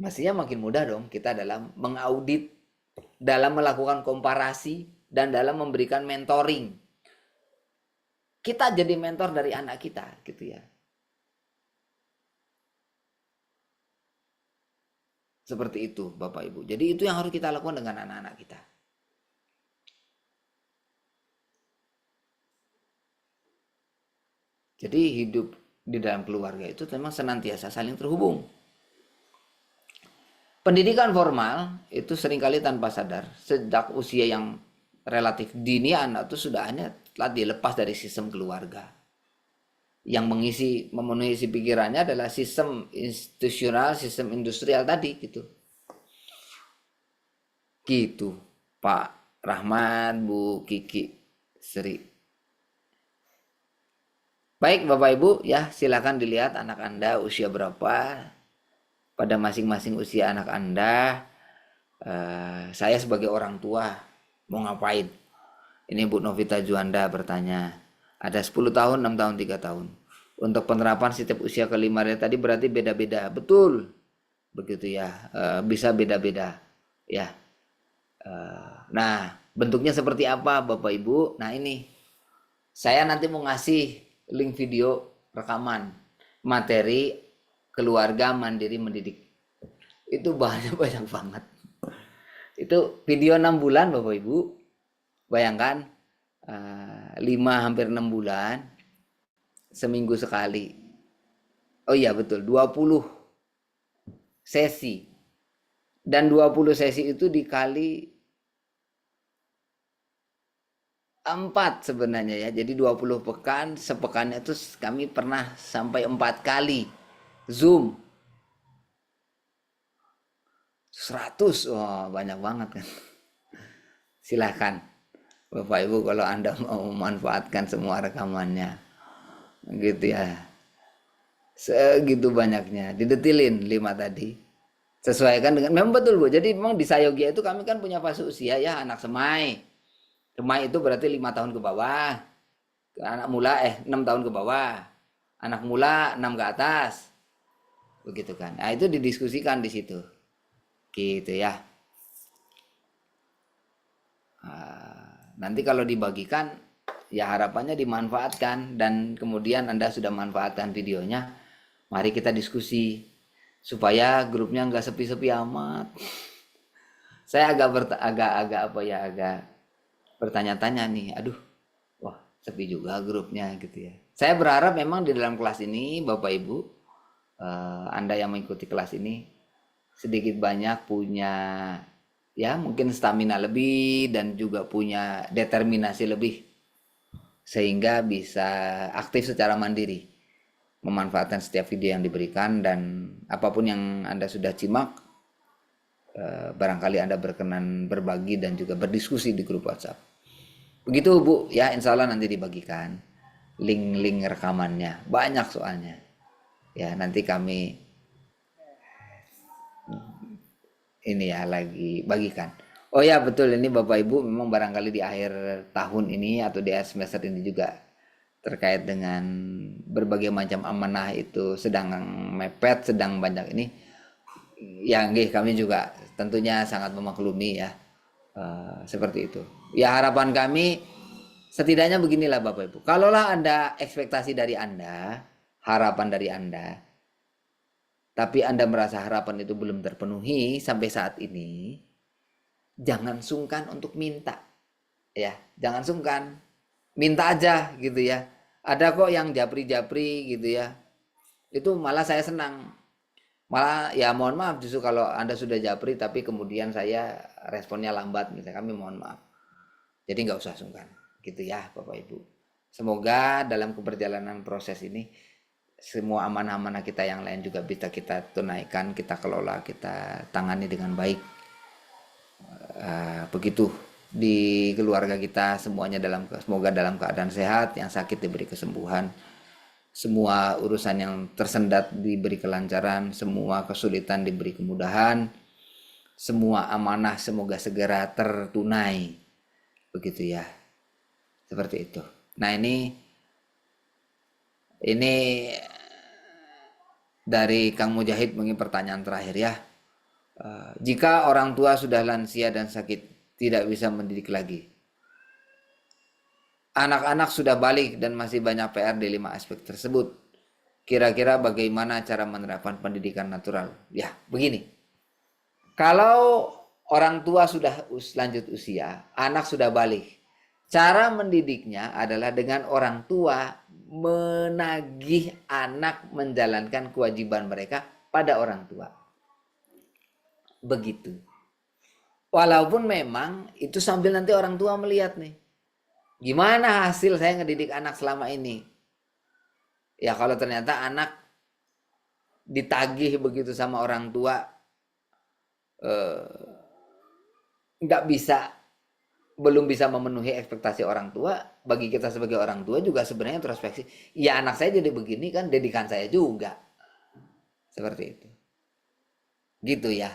Mestinya makin mudah dong kita dalam mengaudit, dalam melakukan komparasi, dan dalam memberikan mentoring. Kita jadi mentor dari anak kita gitu ya. Seperti itu Bapak Ibu. Jadi itu yang harus kita lakukan dengan anak-anak kita. Jadi hidup di dalam keluarga itu memang senantiasa saling terhubung. Pendidikan formal itu seringkali tanpa sadar sejak usia yang relatif dini anak itu sudah telah dilepas dari sistem keluarga. Yang memenuhi isi pikirannya adalah sistem institusional, sistem industrial tadi gitu. Gitu, Pak Rahman, Bu Kiki, Sri. Baik Bapak Ibu, ya silakan dilihat anak Anda usia berapa. Pada masing-masing usia anak Anda, saya sebagai orang tua mau ngapain? Ini Bu Novita Juanda bertanya. Ada 10 tahun, 6 tahun, 3 tahun. Untuk penerapan setiap usia kelima tadi berarti beda-beda. Betul. Begitu ya. Bisa beda-beda. Ya. Nah, bentuknya seperti apa Bapak Ibu? Nah ini. Saya nanti mau ngasih link video rekaman materi keluarga mandiri mendidik. Itu banyak banget. Itu video 6 bulan Bapak Ibu. Bayangkan 5 hampir 6 bulan seminggu sekali. Oh iya betul, 20 sesi. Dan 20 sesi itu dikali 4 sebenarnya ya. Jadi 20 pekan, sepekannya itu kami pernah sampai 4 kali Zoom. 100, wah banyak banget kan. Silahkan Bapak Ibu kalau Anda mau memanfaatkan semua rekamannya. gitu ya. Segitu banyaknya, didetilin 5 tadi. Sesuaikan dengan, memang betul Bu. Jadi memang di Sayogia itu kami kan punya fase usia ya, anak semai. Semai itu berarti 5 tahun ke bawah. Anak mula 6 tahun ke bawah. Anak mula 6 ke atas. Begitu kan. Nah, itu didiskusikan di situ. Gitu ya. Nanti kalau dibagikan ya harapannya dimanfaatkan, dan kemudian Anda sudah manfaatkan videonya, mari kita diskusi supaya grupnya nggak sepi-sepi amat. Saya agak bertanya-tanya nih, aduh, wah sepi juga grupnya gitu ya. Saya berharap memang di dalam kelas ini Bapak Ibu, Anda yang mengikuti kelas ini sedikit banyak punya ya mungkin stamina lebih dan juga punya determinasi lebih, sehingga bisa aktif secara mandiri memanfaatkan setiap video yang diberikan. Dan apapun yang Anda sudah simak, barangkali Anda berkenan berbagi dan juga berdiskusi di grup WhatsApp. Begitu Bu ya, insya Allah nanti dibagikan link-link rekamannya, banyak soalnya ya. Nanti kami ini ya lagi bagikan. Oh ya betul, ini Bapak Ibu memang barangkali di akhir tahun ini atau di akhir semester ini juga terkait dengan berbagai macam amanah itu sedang mepet, sedang banyak ini. Ya nggih, kami juga tentunya sangat memaklumi ya, seperti itu. Ya harapan kami setidaknya beginilah Bapak Ibu. Kalaulah ada ekspektasi dari Anda, harapan dari Anda, tapi Anda merasa harapan itu belum terpenuhi sampai saat ini, jangan sungkan untuk minta. Ya, jangan sungkan. Minta aja gitu ya. Ada kok yang japri-japri gitu ya. Itu malah saya senang. Malah ya mohon maaf justru kalau Anda sudah japri tapi kemudian saya responnya lambat gitu, kami mohon maaf. Jadi nggak usah sungkan gitu ya Bapak Ibu. Semoga dalam keberjalanan proses ini semua amanah-amanah kita yang lain juga bisa kita tunaikan, kita kelola, kita tangani dengan baik. Begitu di keluarga kita semuanya semoga dalam keadaan sehat, yang sakit diberi kesembuhan, semua urusan yang tersendat diberi kelancaran, semua kesulitan diberi kemudahan, semua amanah semoga segera tertunai. Begitu ya. Seperti itu. Nah, ini dari Kang Mujahid mungkin pertanyaan terakhir ya. Jika orang tua sudah lansia dan sakit, tidak bisa mendidik lagi. Anak-anak sudah balik dan masih banyak PR di 5 aspek tersebut. Kira-kira bagaimana cara menerapkan pendidikan natural? Ya, begini. Kalau orang tua sudah lanjut usia, anak sudah balik. Cara mendidiknya adalah dengan orang tua menagih anak menjalankan kewajiban mereka pada orang tua. Begitu. Walaupun memang itu sambil nanti orang tua melihat nih, gimana hasil saya ngedidik anak selama ini. Ya kalau ternyata anak ditagih begitu sama orang tua, nggak bisa, belum bisa memenuhi ekspektasi orang tua, bagi kita sebagai orang tua juga sebenarnya introspeksi. Ya anak saya jadi begini kan didikan saya juga. Seperti itu. Gitu ya.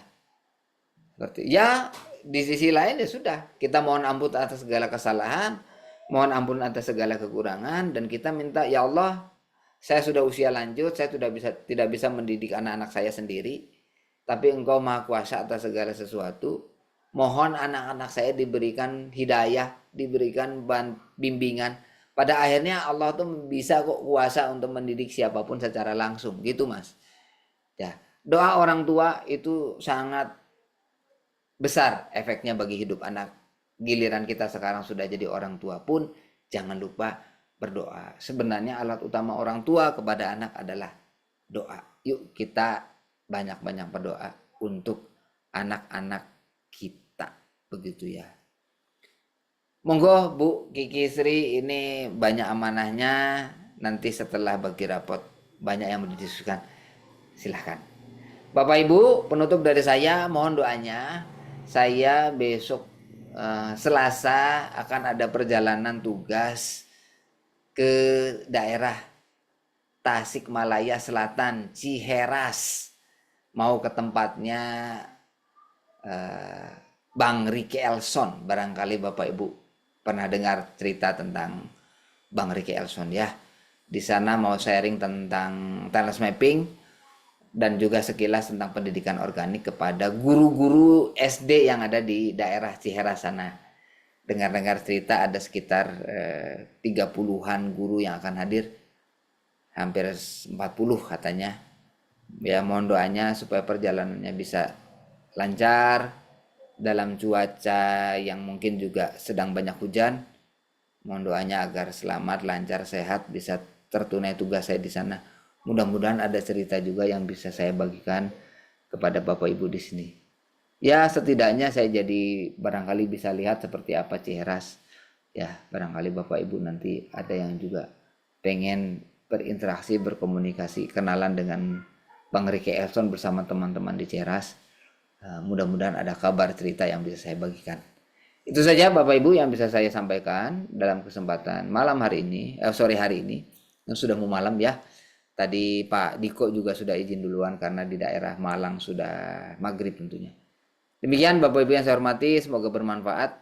Seperti ya, di sisi lain ya sudah, kita mohon ampun atas segala kesalahan, mohon ampun atas segala kekurangan, dan kita minta ya Allah, saya sudah usia lanjut, saya sudah tidak bisa mendidik anak-anak saya sendiri, tapi Engkau Maha Kuasa atas segala sesuatu. Mohon anak-anak saya diberikan hidayah, diberikan bimbingan. Pada akhirnya Allah tuh bisa kok kuasa untuk mendidik siapapun secara langsung, gitu Mas. Ya, doa orang tua itu sangat besar efeknya bagi hidup anak. Giliran kita sekarang sudah jadi orang tua pun jangan lupa berdoa. Sebenarnya alat utama orang tua kepada anak adalah doa. Yuk kita banyak-banyak berdoa untuk anak-anak kita. Begitu ya. Monggo Bu Kiki Sri, ini banyak amanahnya. Nanti setelah bagi rapot banyak yang didiskusikan. Silahkan. Bapak Ibu, penutup dari saya, mohon doanya. Saya besok Selasa akan ada perjalanan tugas ke daerah Tasikmalaya Selatan, Ciheras, mau ke tempatnya Bang Ricky Elson. Barangkali Bapak Ibu pernah dengar cerita tentang Bang Ricky Elson ya. Di sana mau sharing tentang talent mapping dan juga sekilas tentang pendidikan organik kepada guru-guru SD yang ada di daerah Ciheras sana. Dengar-dengar cerita ada sekitar 30-an guru yang akan hadir, hampir 40 katanya. Ya mohon doanya supaya perjalanannya bisa lancar dalam cuaca yang mungkin juga sedang banyak hujan. Mohon doanya agar selamat, lancar, sehat, bisa tertunai tugas saya di sana. Mudah-mudahan ada cerita juga yang bisa saya bagikan kepada Bapak Ibu di sini. Ya setidaknya saya jadi barangkali bisa lihat seperti apa Ciheras. Ya barangkali Bapak Ibu nanti ada yang juga pengen berinteraksi, berkomunikasi, kenalan dengan Bang Ricky Elson bersama teman-teman di Ciheras. Mudah-mudahan ada kabar cerita yang bisa saya bagikan. Itu saja Bapak Ibu yang bisa saya sampaikan dalam kesempatan malam hari ini, sore hari ini, yang sudah mau malam ya. Tadi Pak Diko juga sudah izin duluan karena di daerah Malang sudah maghrib tentunya. Demikian Bapak Ibu yang saya hormati, semoga bermanfaat.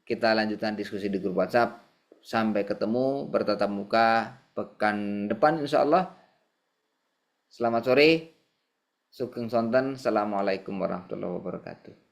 Kita lanjutkan diskusi di grup WhatsApp. Sampai ketemu bertatap muka pekan depan insya Allah. Selamat sore. Sugeng sonten. Assalamualaikum warahmatullahi wabarakatuh.